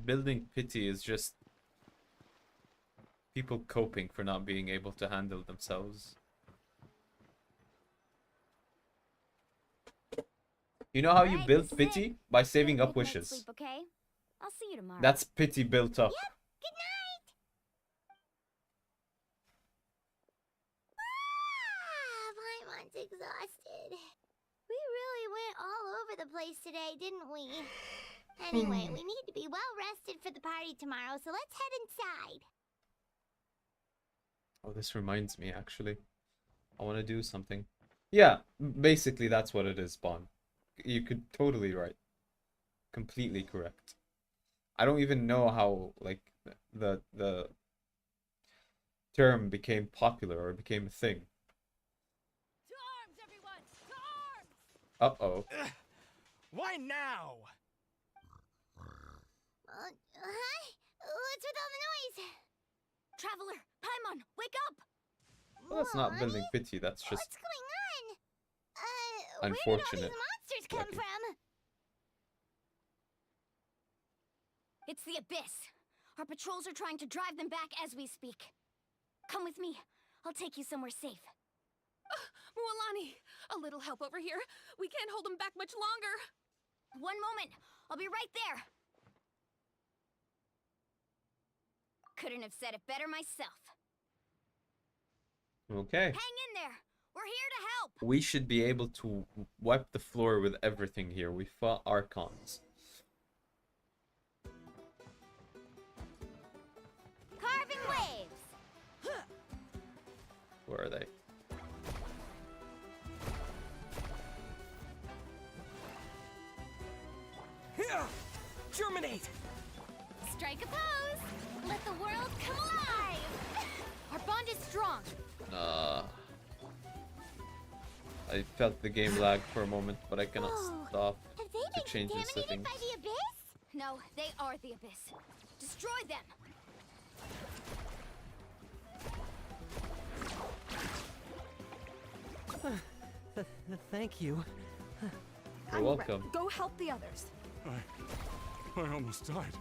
Building pity is just people coping for not being able to handle themselves. You know how you Alright, build this is pity? it. By saving Good up midnight wishes. Sleep, okay? I'll see you tomorrow. That's pity built up. Yep, good night! Paimon's exhausted. We really went all over the place today, didn't we? Anyway, we need to be well rested for the party tomorrow, so let's head inside. Oh, this reminds me, actually. I want to do something. Yeah, basically that's what it is, Bon. You could totally right. Completely correct. I don't even know how, like, the term became popular or became a thing. To arms, everyone! To arms! Uh-oh. Why now? Huh? What's with all the noise? Traveler, Paimon, wake up! Well, that's not Mommy? building pity, that's just What's going on? Where did all unfortunate. these monsters come lucky. from? It's the Abyss. Our patrols are trying to drive them back as we speak. Come with me. I'll take you somewhere safe. Mualani, a little help over here. We can't hold them back much longer. One moment. I'll be right there. Couldn't have said it better myself. Okay. Hang in there. We're here to help. We should be able to wipe the floor with everything here. We fought Archons. Carving waves. Where are they? Here! Germinate! Strike a pose. Let the world come alive. Our bond is strong. I felt the game lag for a moment, but I cannot Whoa. stop Have they to been change the contaminated settings. by the abyss? No, they are the Abyss. Destroy them. Thank you. You're welcome. Go help the others. I almost died.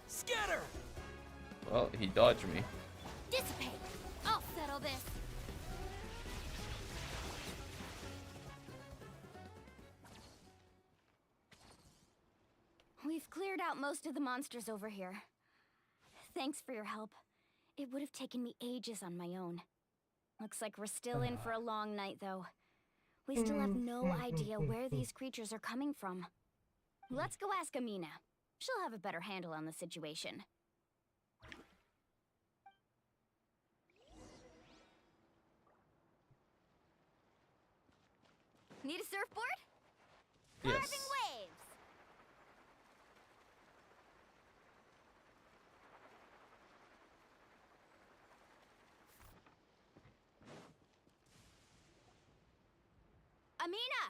Scatter! Well, he dodged me. Dissipate. I'll settle this. We've cleared out most of the monsters over here. Thanks for your help. It would have taken me ages on my own. Looks like we're still in for a long night, though. We still have no idea where these creatures are coming from. Let's go ask Amina. She'll have a better handle on the situation. Need a surfboard? Yes. Carving waves! Amina!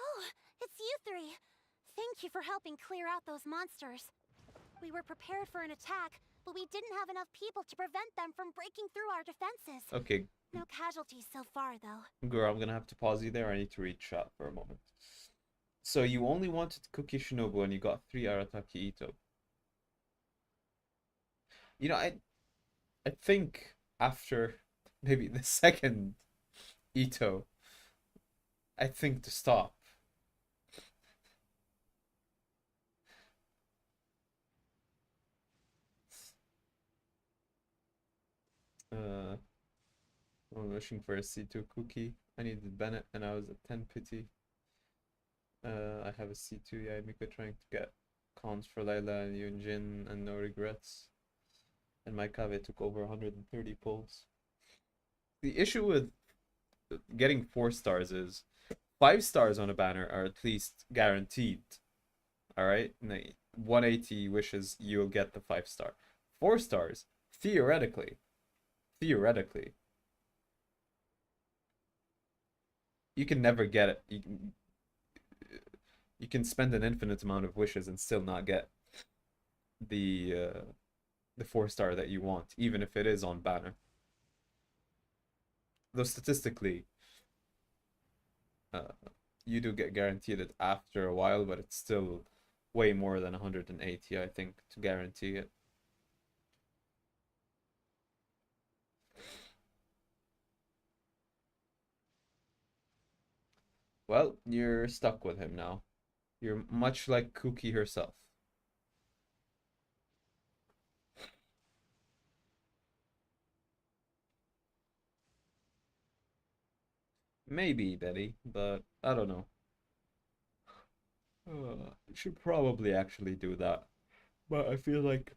Oh, it's you three. Thank you for helping clear out those monsters. We were prepared for an attack, but we didn't have enough people to prevent them from breaking through our defenses. Okay, No casualties so far, though. girl, I'm gonna have to pause you there. I need to read chat for a moment. So you only wanted Cookie Shinobu and you got 3 Arataki Ito. You know, I think after maybe the second Ito, I think to stop. I'm wishing for a C2 Cookie. I needed Bennett and I was at 10 pity. I have a C2 Yaimika trying to get cons for Layla and Yunjin and no regrets. And my Kave took over 130 pulls. The issue with getting 4 stars is 5 stars on a banner are at least guaranteed. Alright? 180 wishes you'll get the 5 star. 4 stars, theoretically, you can never get it. You can spend an infinite amount of wishes and still not get the 4 star that you want, even if it is on banner. Though statistically, you do get guaranteed it after a while, but it's still way more than 180, I think, to guarantee it. Well, you're stuck with him now. You're much like Cookie herself. Maybe, Betty, but I don't know. You should probably actually do that. But I feel like...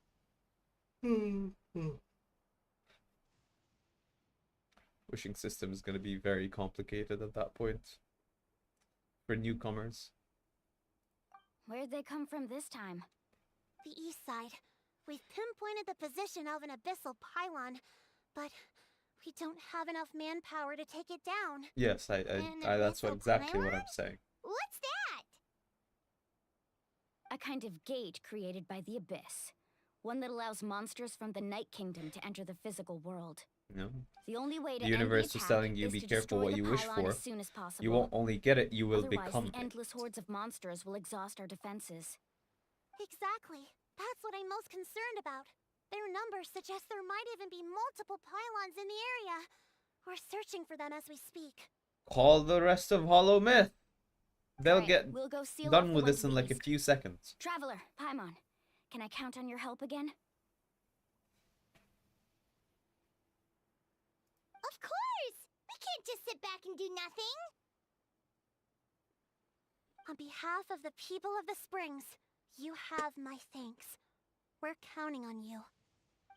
Wishing system is going to be very complicated at that point. For newcomers. Where'd they come from this time? The east side. We've pinpointed the position of an abyssal pylon, but we don't have enough manpower to take it down. Yes, that's exactly what I'm saying. What's that? A kind of gate created by the Abyss. One that allows monsters from the Night Kingdom to enter the physical world. No. The only way to The universe end the is telling attack you is be to careful destroy what the you wish pylon for. as soon as possible. You won't only get it, you will Otherwise, become the it. endless hordes of monsters will exhaust our defenses. Exactly. That's what I'm most concerned about. Their numbers suggest there might even be multiple pylons in the area. We're searching for them as we speak. Call the rest of Hollow Myth. They'll Right, get we'll go seal off done the with ones this in we like a missed. few seconds. Traveler, Paimon, can I count on your help again? Of course! We can't just sit back and do nothing! On behalf of the people of the Springs, you have my thanks. We're counting on you.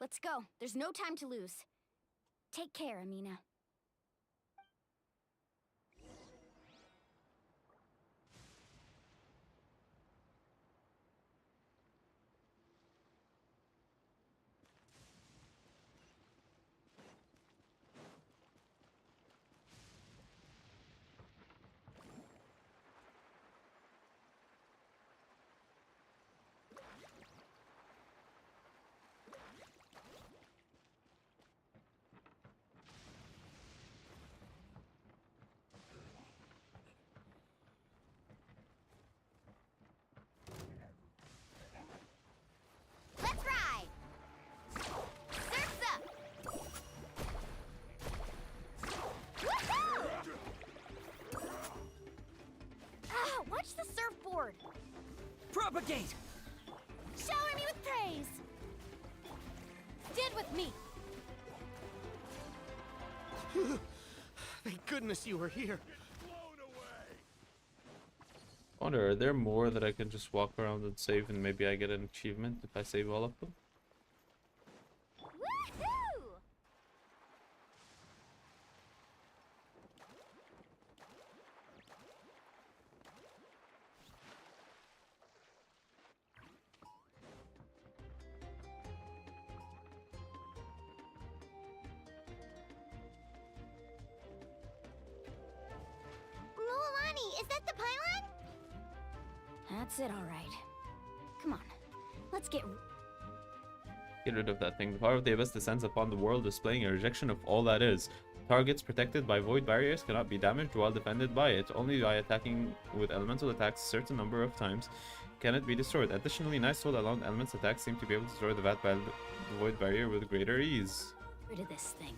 Let's go. There's no time to lose. Take care, Amina. Let's ride! Surf's up! Woohoo! Ah, watch the surfboard! Propagate! Shower me with praise! Stand with me! Thank goodness you were here. I wonder, are there more that I can just walk around and save and maybe I get an achievement if I save all of them? Woohoo! That's it, all right. Come on, let's get rid of that thing. The power of the abyss descends upon the world, displaying a rejection of all that is. Targets protected by void barriers cannot be damaged while defended by it. Only by attacking with elemental attacks a certain number of times can it be destroyed. Additionally, Night Soul allowed elements attacks seem to be able to destroy the void barrier with greater ease. rid of this thing.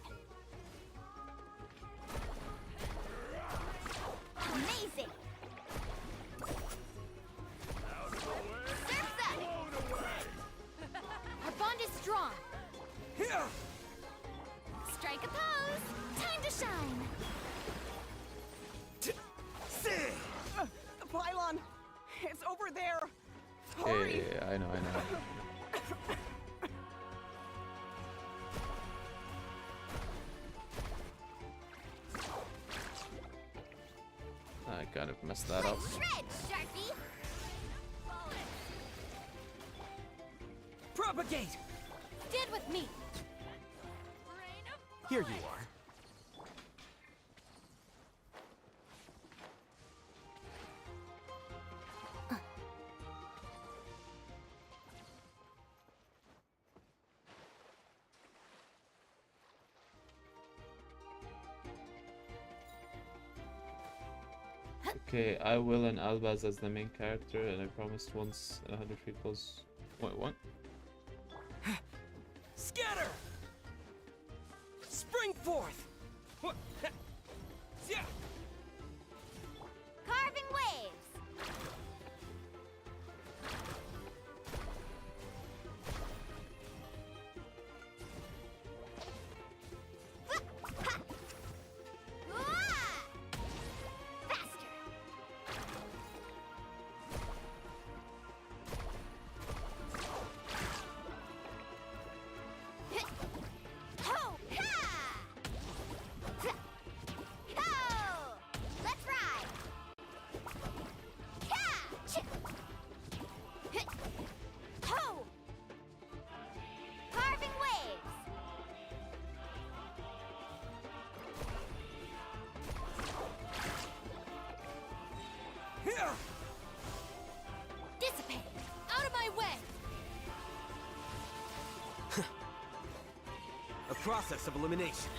Amazing! Surf's up! Our bond is strong. Strike a pose. Time to shine. The pylon! It's over there! Yeah, I know. I kind of messed that up. Shred, Sharky! Propagate! Stand with me. Here you are. Okay, I will and Albaz as the main character, and I promised once 100 people's. Wait, what? Scatter! Spring forth! Carving waves! Faster! Ho! Ha! Ho! Let's ride! Ha! Ho! Carving waves! Dissipate. Out of my way. A process of elimination.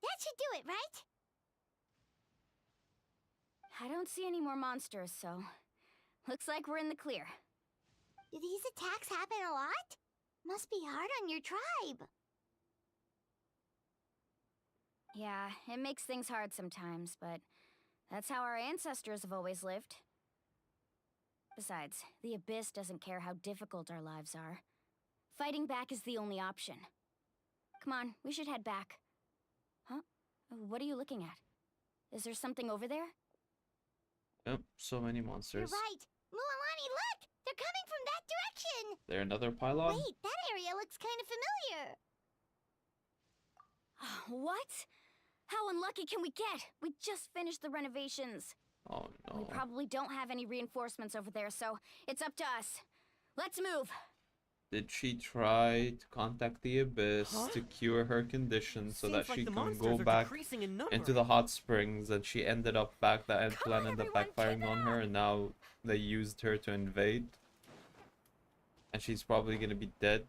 That should do it, right? I don't see any more monsters, so looks like we're in the clear. Do these attacks happen a lot? Must be hard on your tribe. Yeah, it makes things hard sometimes, but that's how our ancestors have always lived. Besides, the Abyss doesn't care how difficult our lives are. Fighting back is the only option. Come on, we should head back. Huh? What are you looking at? Is there something over there? Yep, so many You're monsters. right. Mualani, look! They're coming from that direction! There another pylon? Wait, that area looks kind of familiar. What? How unlucky can we get? We just finished the renovations. Oh We no. probably don't have any reinforcements over there, so it's up to us. Let's move. Did she try to contact the Abyss Huh? to cure her condition so that Seems like she the can monsters go are back decreasing in number. into the hot springs, and she ended up back, the end Come plan on, ended up everyone, backfiring on her, and now they used her to invade. And she's probably gonna be dead.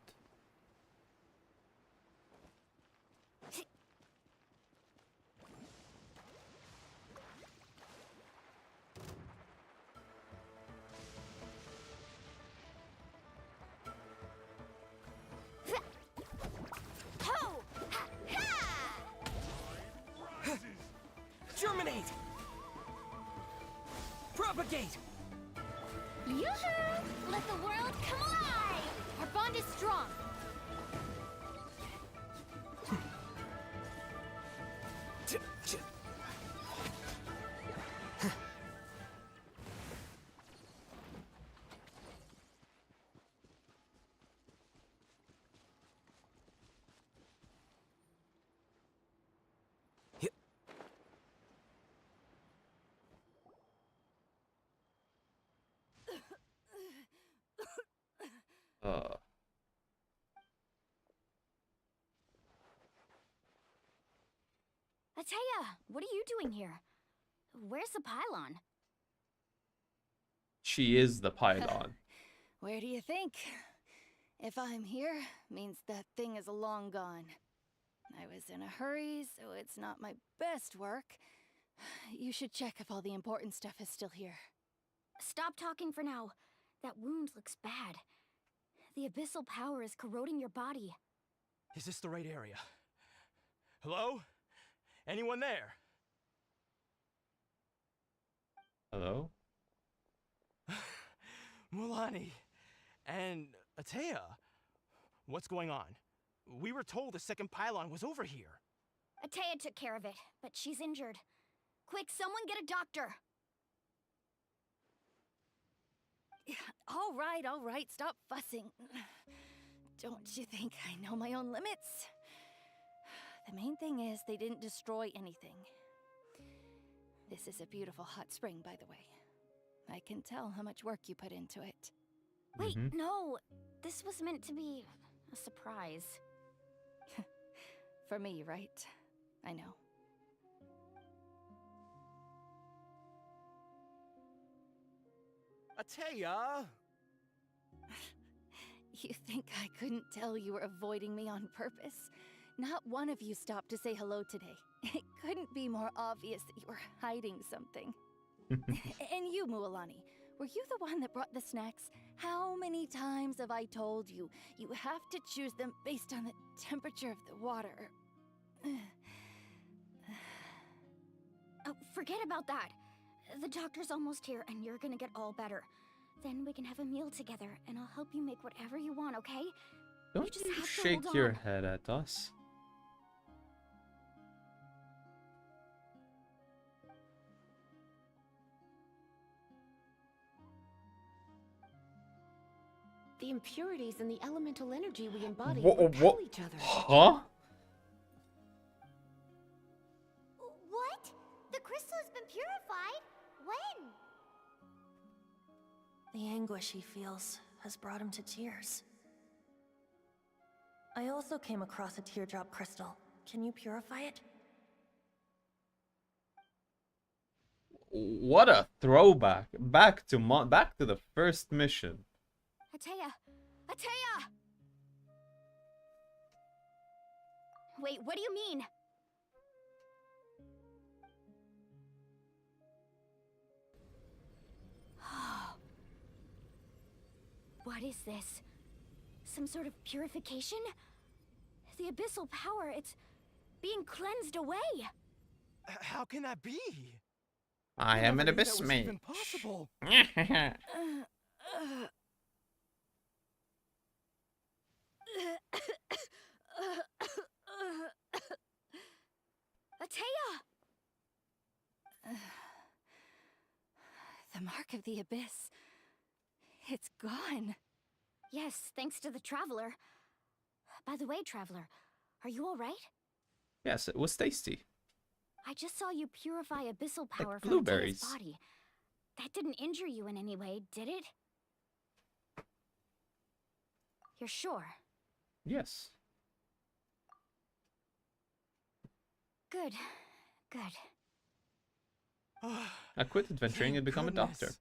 Ho! Ha! Ha! Germinate! Propagate! Yoo-hoo! Let the world come alive! Our bond is strong. Ateya, what are you doing here? Where's the pylon? She is the pylon. Where do you think? If I'm here, means that thing is long gone. I was in a hurry, so it's not my best work. You should check if all the important stuff is still here. Stop talking for now. That wound looks bad. The abyssal power is corroding your body. Is this the right area? Hello? Anyone there? Hello? Mulani and Ateya, what's going on? We were told the second pylon was over here. Ateya took care of it, but she's injured. Quick, someone get a doctor! All right, stop fussing. Don't you think I know my own limits? The main thing is they didn't destroy anything. This is a beautiful hot spring, by the way. I can tell how much work you put into it. Wait, no! This was meant to be a surprise. For me, right? I know. Ateya! You think I couldn't tell you were avoiding me on purpose? Not one of you stopped to say hello today. It couldn't be more obvious that you were hiding something. And you, Mualani, were you the one that brought the snacks? How many times have I told you, you have to choose them based on the temperature of the water? Oh, forget about that. The doctor's almost here, and you're gonna get all better. Then we can have a meal together, and I'll help you make whatever you want, okay? Don't just you have to shake hold your on. head at us. The impurities and the elemental energy we embody What? repel each other. Huh? What? The crystal has been purified? When? The anguish he feels has brought him to tears. I also came across a teardrop crystal. Can you purify it? What a throwback. Back to the first mission. Ateya! Ateya! Wait, what do you mean? What is this? Some sort of purification? The abyssal power, it's being cleansed away! How can that be? I am an Never knew abyss that was mage. even possible. Ateya! The mark of the abyss. It's gone. Yes, thanks to the Traveler. By the way, Traveler, are you alright? Yes, it was tasty. I just saw you purify abyssal power from blueberries. Ateya's body. That didn't injure you in any way, did it? You're sure? Yes. Good. Good. I quit adventuring Thank and become a goodness. doctor.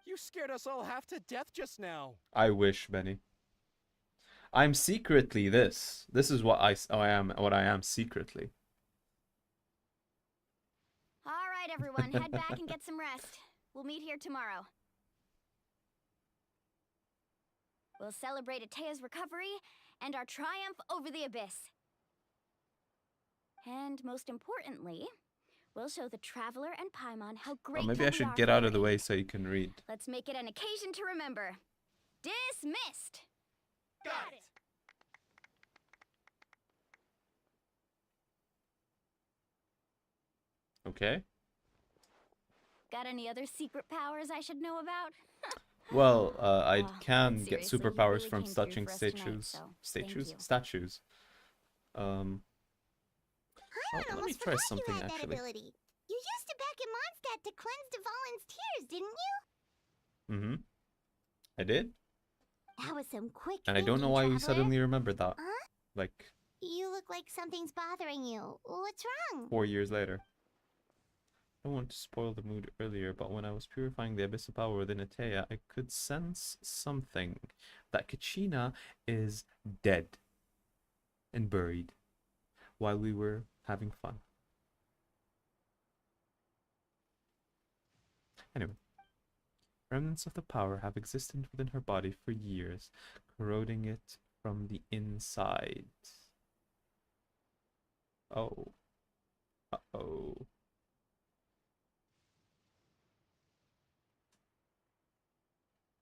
You scared us all half to death just now. I wish, Benny. I'm secretly this. This is what I am secretly. All right, everyone, head back and get some rest. We'll meet here tomorrow. We'll celebrate Ateya's recovery and our triumph over the abyss. And most importantly, we'll show the Traveler and Paimon how Well, great maybe I should get out of the way so you can read. Let's make it an occasion to remember. Dismissed! Got it! Okay. Got any other secret powers I should know about? Well, I Oh, can get seriously, you superpowers really from came through touching for us tonight, statues. so thank you. Statues. Paimon let me almost try forgot something you had actually. that ability. You used it back in Mondstadt to cleanse Dvalin's tears, didn't you? Mm-hmm. I did? That was some quick And I don't know thinking, why we Traveler. suddenly remembered that. Huh? Like, You look like something's bothering you. What's wrong? 4 years later. I don't want to spoil the mood earlier, but when I was purifying the abyssal power within Atea, I could sense something. That Kachina is dead and buried while we were having fun. Anyway, remnants of the power have existed within her body for years, corroding it from the inside. Oh. Uh-oh.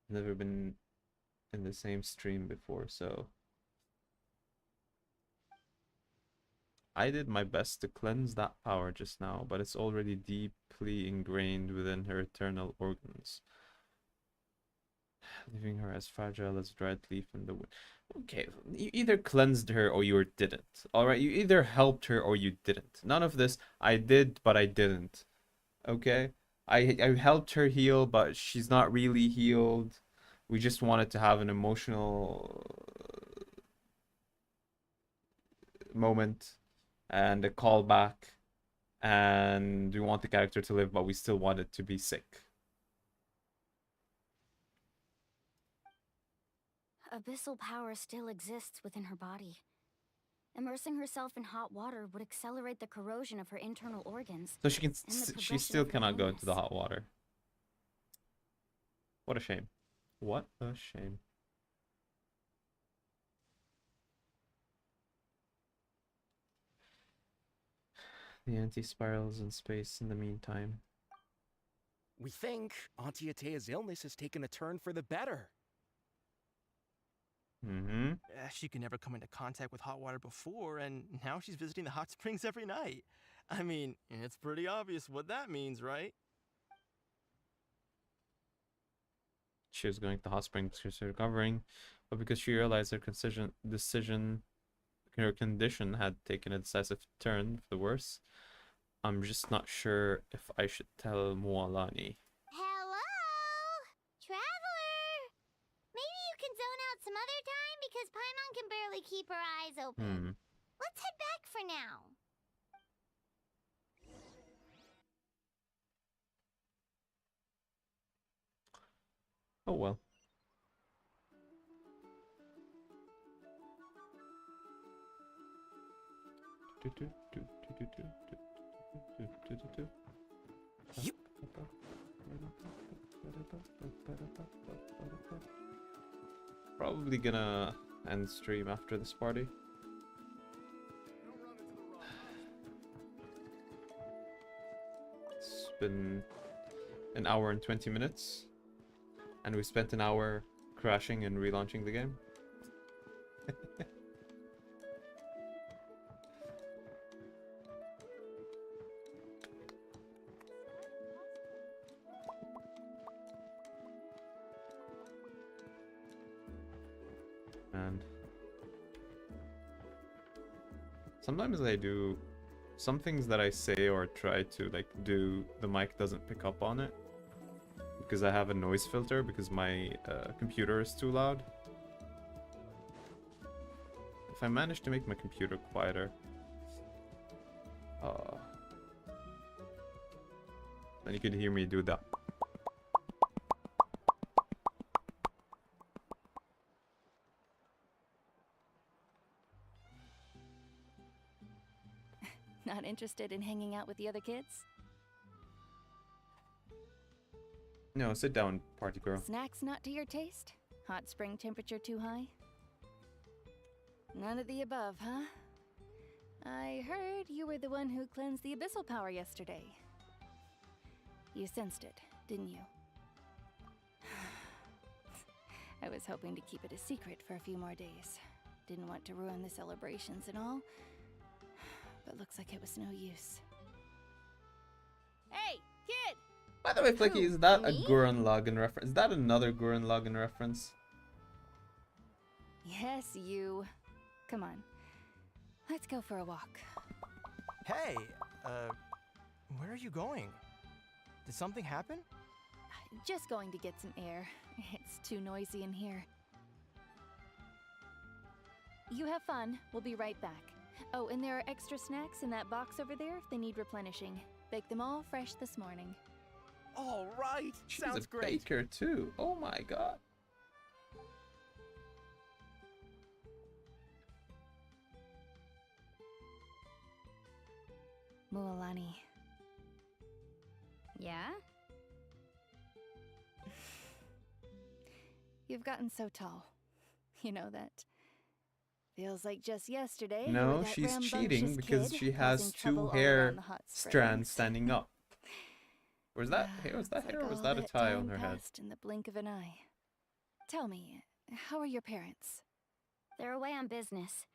Never been in the same stream before, so I did my best to cleanse that power just now, but it's already deeply ingrained within her eternal organs, leaving her as fragile as a dried leaf in the wind. Okay, you either cleansed her or you didn't. Alright, you either helped her or you didn't. None of this, I did, but I didn't. Okay? I helped her heal, but she's not really healed. We just wanted to have an emotional moment and a callback, and we want the character to live, but we still want it to be sick. Abyssal power still exists within her body. Immersing herself in hot water would accelerate the corrosion of her internal organs. So she can, and the she progression still of her cannot go into the illness. hot water. What a shame. What a shame. The anti-spirals in space in the meantime. We think Auntie Atea's illness has taken a turn for the better. Mm-hmm. She could never come into contact with hot water before, and now she's visiting the hot springs every night. I mean, it's pretty obvious what that means, right? She was going to the hot springs because she was recovering, but because she realized her her condition had taken a decisive turn for the worse, I'm just not sure if I should tell Moalani. Hello? Traveler! Maybe you can zone out some other time because Paimon can barely keep her eyes open. Let's head back for now. Oh well. Yep. Probably gonna end stream after this party. It's been an hour and 20 minutes, and we spent an hour crashing and relaunching the game. And sometimes I do some things that I say or try to like do, the mic doesn't pick up on it because I have a noise filter because my computer is too loud. If I manage to make my computer quieter, then you could hear me do that. Not interested in hanging out with the other kids? No, sit down, party girl. Snacks not to your taste? Hot spring temperature too high? None of the above, huh? I heard you were the one who cleansed the abyssal power yesterday. You sensed it, didn't you? I was hoping to keep it a secret for a few more days. Didn't want to ruin the celebrations and all. But looks like it was no use. Hey, kid! By the way, Flicky, is that a Me? Gurren Lagann reference? Is that another Gurren Lagann reference? Yes, you. Come on. Let's go for a walk. Hey, where are you going? Did something happen? Just going to get some air. It's too noisy in here. You have fun. We'll be right back. Oh, and there are extra snacks in that box over there if they need replenishing. Baked them all fresh this morning. All right. She's Sounds a great. baker too. Oh my god. Mualani, Yeah? you've gotten so tall. You know that. Feels like just yesterday. you were No, that she's cheating rambunctious because kid she causing has trouble two all hair around the hot strands springs. standing up. Was that hair? Was that It's hair? Or like was all that a tie on time her head? passed in the blink of an eye. Tell me, how are your parents? They're away on business.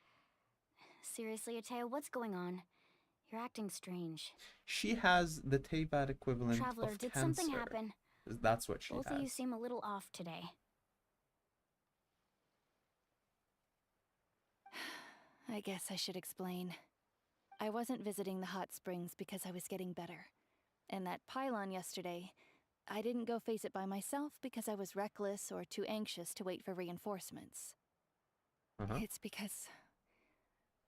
Seriously, Ateo, what's going on? You're acting strange. She has the Teyvat equivalent Traveler, of did cancer. something happen? That's what she Both of you has. seem a little off today. I guess I should explain. I wasn't visiting the hot springs because I was getting better. And that pylon yesterday, I didn't go face it by myself because I was reckless or too anxious to wait for reinforcements. It's because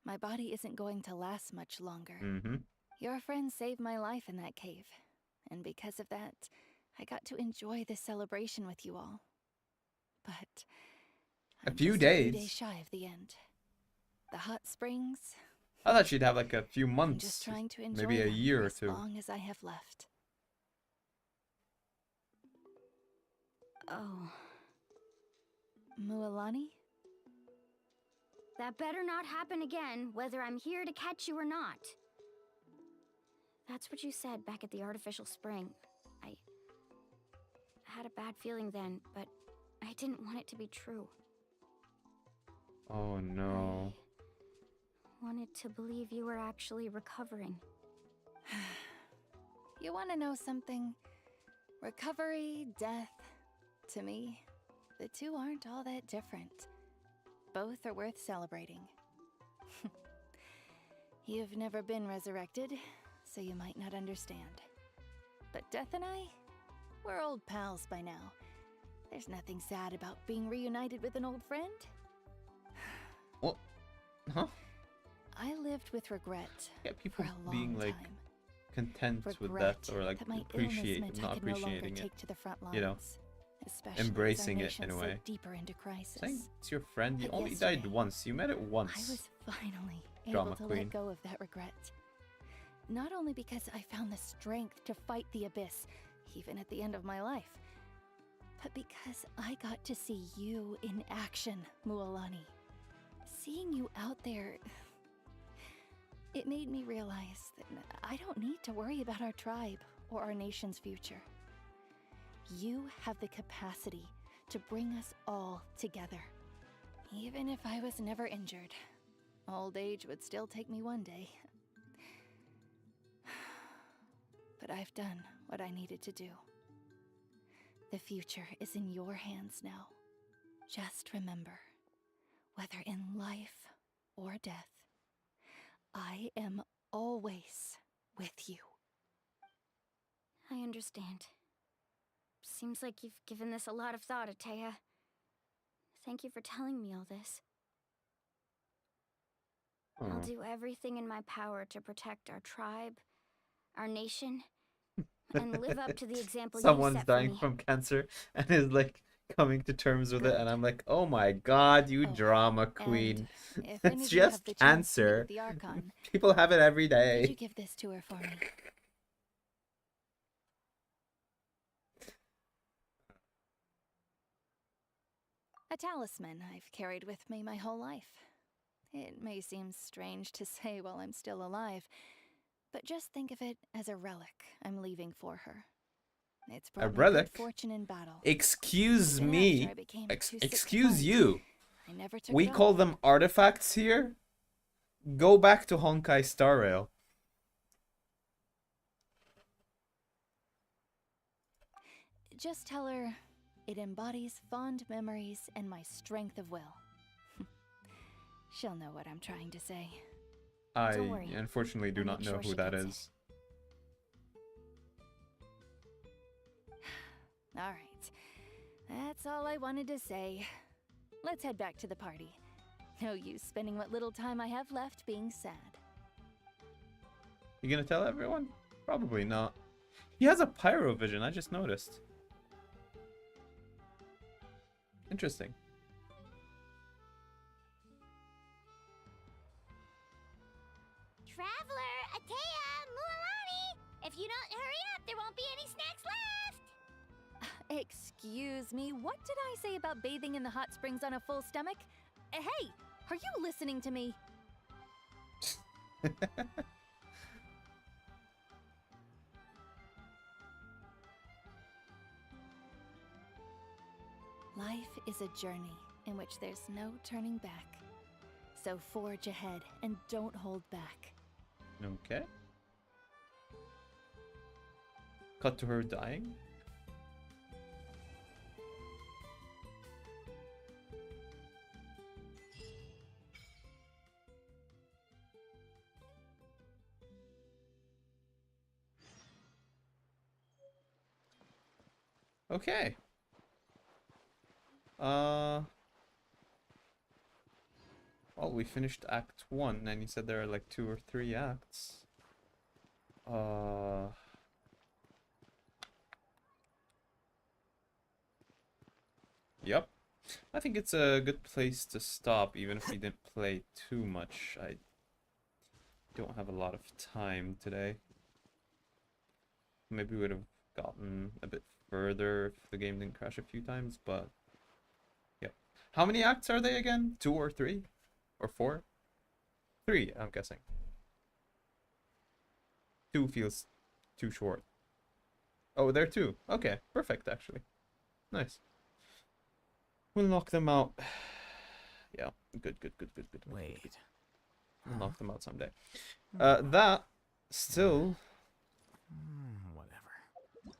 my body isn't going to last much longer. Your friend saved my life in that cave. And because of that, I got to enjoy this celebration with you all. But A I'm few just days. A few days shy of the end. The hot springs, I thought she'd have like a few I'm months, just trying to enjoy maybe a them year for or as two. long as I have left. Oh. Mualani? That better not happen again, whether I'm here to catch you or not. That's what you said back at the artificial spring. I had a bad feeling then, but I didn't want it to be true. Oh no. Wanted to believe you were actually recovering. You want to know something? Recovery, death, to me, the two aren't all that different. Both are worth celebrating. You've never been resurrected, so you might not understand. But Death and I, we're old pals by now. There's nothing sad about being reunited with an old friend. What? Huh? I lived with regret Yeah, people for a long being like time. content with Regret that, or like that my illness appreciate meant I not could no longer appreciating it. take to the front lines, You know, especially as our embracing it nation in a slid way. deeper into crisis. Saying it's your friend, you But only died yesterday, once. You met it I once. was finally Drama able to queen. let go of that regret. Not only because I found the strength to fight the abyss, even at the end of my life, but because I got to see you in action, Mualani. Seeing you out there, it made me realize that I don't need to worry about our tribe or our nation's future. You have the capacity to bring us all together. Even if I was never injured, old age would still take me one day. But I've done what I needed to do. The future is in your hands now. Just remember, whether in life or death, I am always with you. I understand. Seems like you've given this a lot of thought, Atea. Thank you for telling me all this. I'll do everything in my power to protect our tribe, our nation, and live up to the example you Someone's set dying for me. from cancer and is like coming to terms with it, and I'm like, oh my god, you drama queen. If any It's of you have just the chance to meet cancer. with the Archon, People have it every could you day. give this to her for me? A talisman I've carried with me my whole life. It may seem strange to say while I'm still alive, but just think of it as a relic I'm leaving for her. It's A brought me relic? good fortune in battle. Excuse Even me. after I became too sick to Excuse fight, you. I never took We it call off. them artifacts here. Go back to Honkai Star Rail. Just tell her it embodies fond memories and my strength of will. She'll know what I'm trying to say. I Don't worry. unfortunately do I'll not make know sure who she that gets it. is. All right. That's all I wanted to say. Let's head back to the party. No use spending what little time I have left being sad. You gonna tell everyone? Probably not. He has a pyro vision, I just noticed. Interesting. Traveler, Atea, Mualani! If you don't hurry up, there won't be any snacks left! Excuse me, what did I say about bathing in the hot springs on a full stomach? Hey, are you listening to me? Life is a journey in which there's no turning back. So forge ahead and don't hold back. Okay. Cut to her dying. Okay. Well, we finished Act 1, and you said there are like 2 or 3 acts. Yep. I think it's a good place to stop, even if we didn't play too much. I don't have a lot of time today. Maybe we would have gotten a bit further if the game didn't crash a few times, but... Yep. How many acts are they again? 2 or 3? Or 4? 3, I'm guessing. 2 feels too short. Oh, there are 2. Okay, perfect, actually. Nice. We'll knock them out. Yeah, good. Wait. We'll knock them out someday. That still... Whatever.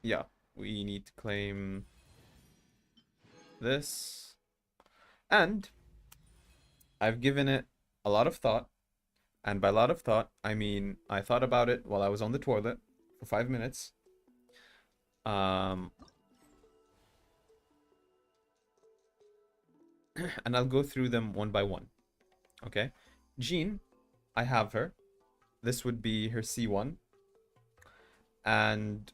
Yeah, we need to claim this. And I've given it a lot of thought. And by a lot of thought, I mean I thought about it while I was on the toilet for 5 minutes. And I'll go through them one by one. Okay? Jean, I have her. This would be her C1. And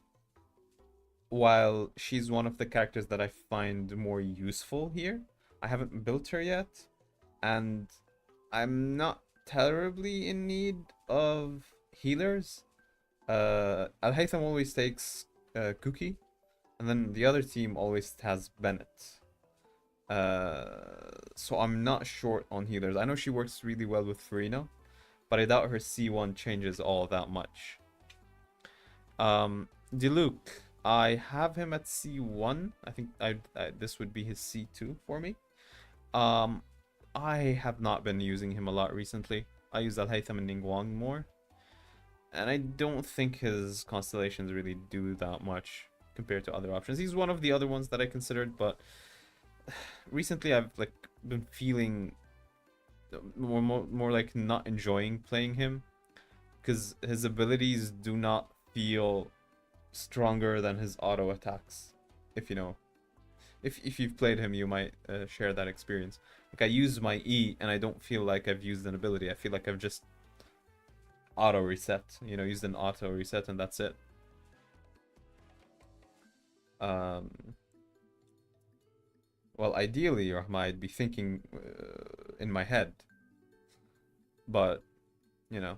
while she's one of the characters that I find more useful here, I haven't built her yet. And I'm not terribly in need of healers. Al-Haytham always takes Cookie. And then the other team always has Bennett. So I'm not short on healers. I know she works really well with Farina, but I doubt her C1 changes all that much. Diluc, I have him at C1. I think this would be his C2 for me. I have not been using him a lot recently. I use Al-Haytham and Ningguang more. And I don't think his constellations really do that much compared to other options. He's one of the other ones that I considered, but recently I've like been feeling more like not enjoying playing him, because his abilities do not feel stronger than his auto attacks. If you know, if you've played him, you might share that experience. Like, I use my E and I don't feel like I've used an ability. I feel like I've just auto reset, you know, used an auto reset, and that's it. Well, ideally, Rahma, I'd be thinking in my head, but you know,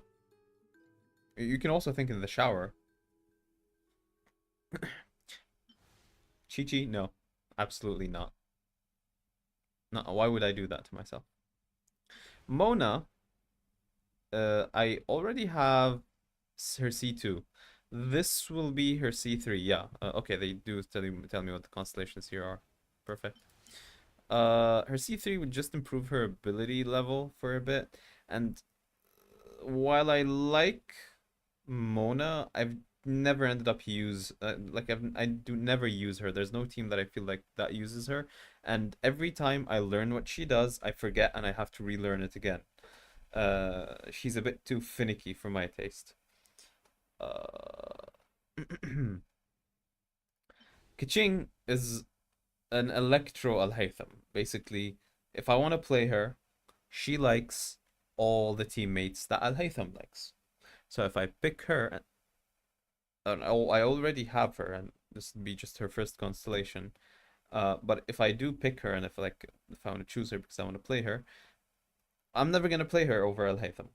you can also think in the shower. Chi-Chi, no, absolutely not. No, why would I do that to myself? Mona, I already have her C2. This will be her C3. Yeah. Okay, they do tell me what the constellations here are. Perfect. Her C3 would just improve her ability level for a bit. And while I like Mona, I've never ended up I do never use her. There's no team that I feel like that uses her, and every time I learn what she does, I forget and I have to relearn it again. She's a bit too finicky for my taste. Keqing is an Electro Al-Haytham. Basically, if I want to play her, she likes all the teammates that Al-Haytham likes. So if I pick her, and I already have her, and this would be just her first constellation. But if I do pick her, and if I want to choose her because I want to play her, I'm never gonna play her over Al-Haytham.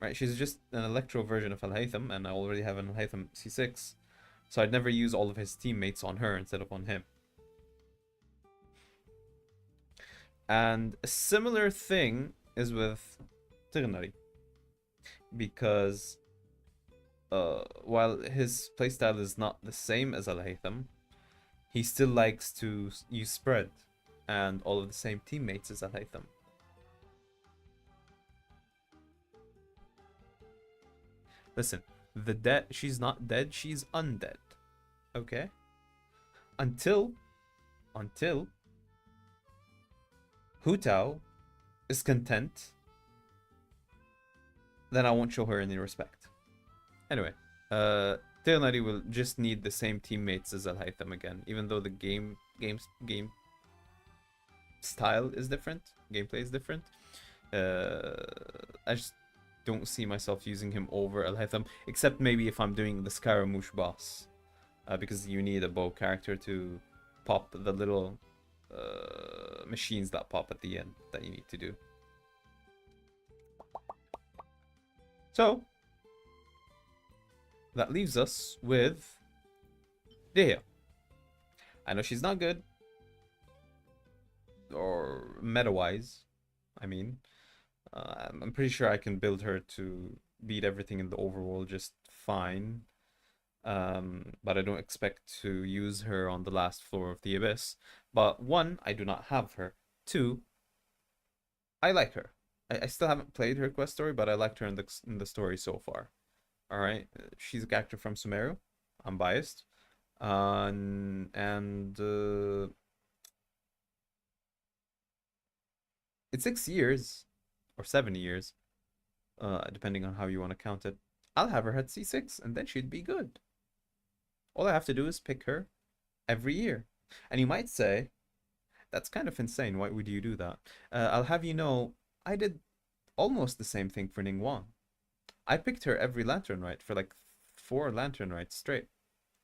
Right? She's just an Electro version of Al-Haytham, and I already have an Al-Haytham C6. So I'd never use all of his teammates on her instead of on him. And a similar thing is with Tighnari. Because while his playstyle is not the same as Al-Haytham, he still likes to use spread and all of the same teammates as Al-Haytham. Listen, she's not dead, she's undead. Okay? Until Hu Tao is content, then I won't show her any respect. Anyway, Tighnari will just need the same teammates as Al-Haytham again, even though the game style is different, gameplay is different. I just don't see myself using him over Al-Haytham, except maybe if I'm doing the Scaramouche boss, because you need a bow character to pop the little machines that pop at the end that you need to do. So that leaves us with Dehya. I know she's not good, or meta-wise, I mean. I'm pretty sure I can build her to beat everything in the overworld just fine. But I don't expect to use her on the last floor of the Abyss. But one, I do not have her. Two, I like her. I still haven't played her quest story, but I liked her in the story so far. Alright, she's a character from Sumeru. I'm biased. It's 6 years, or 7 years, depending on how you want to count it. I'll have her at C6, and then she'd be good. All I have to do is pick her every year. And you might say, that's kind of insane. Why would you do that? I'll have you know, I did almost the same thing for Ningguang. I picked her every Lantern Rite for like 4 Lantern Rites straight.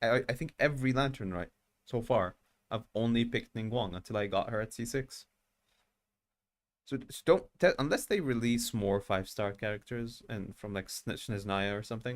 I think every Lantern Rite so far, I've only picked Ningguang until I got her at C6. So don't unless they release more 5-star characters and from like Snitch Naya or something.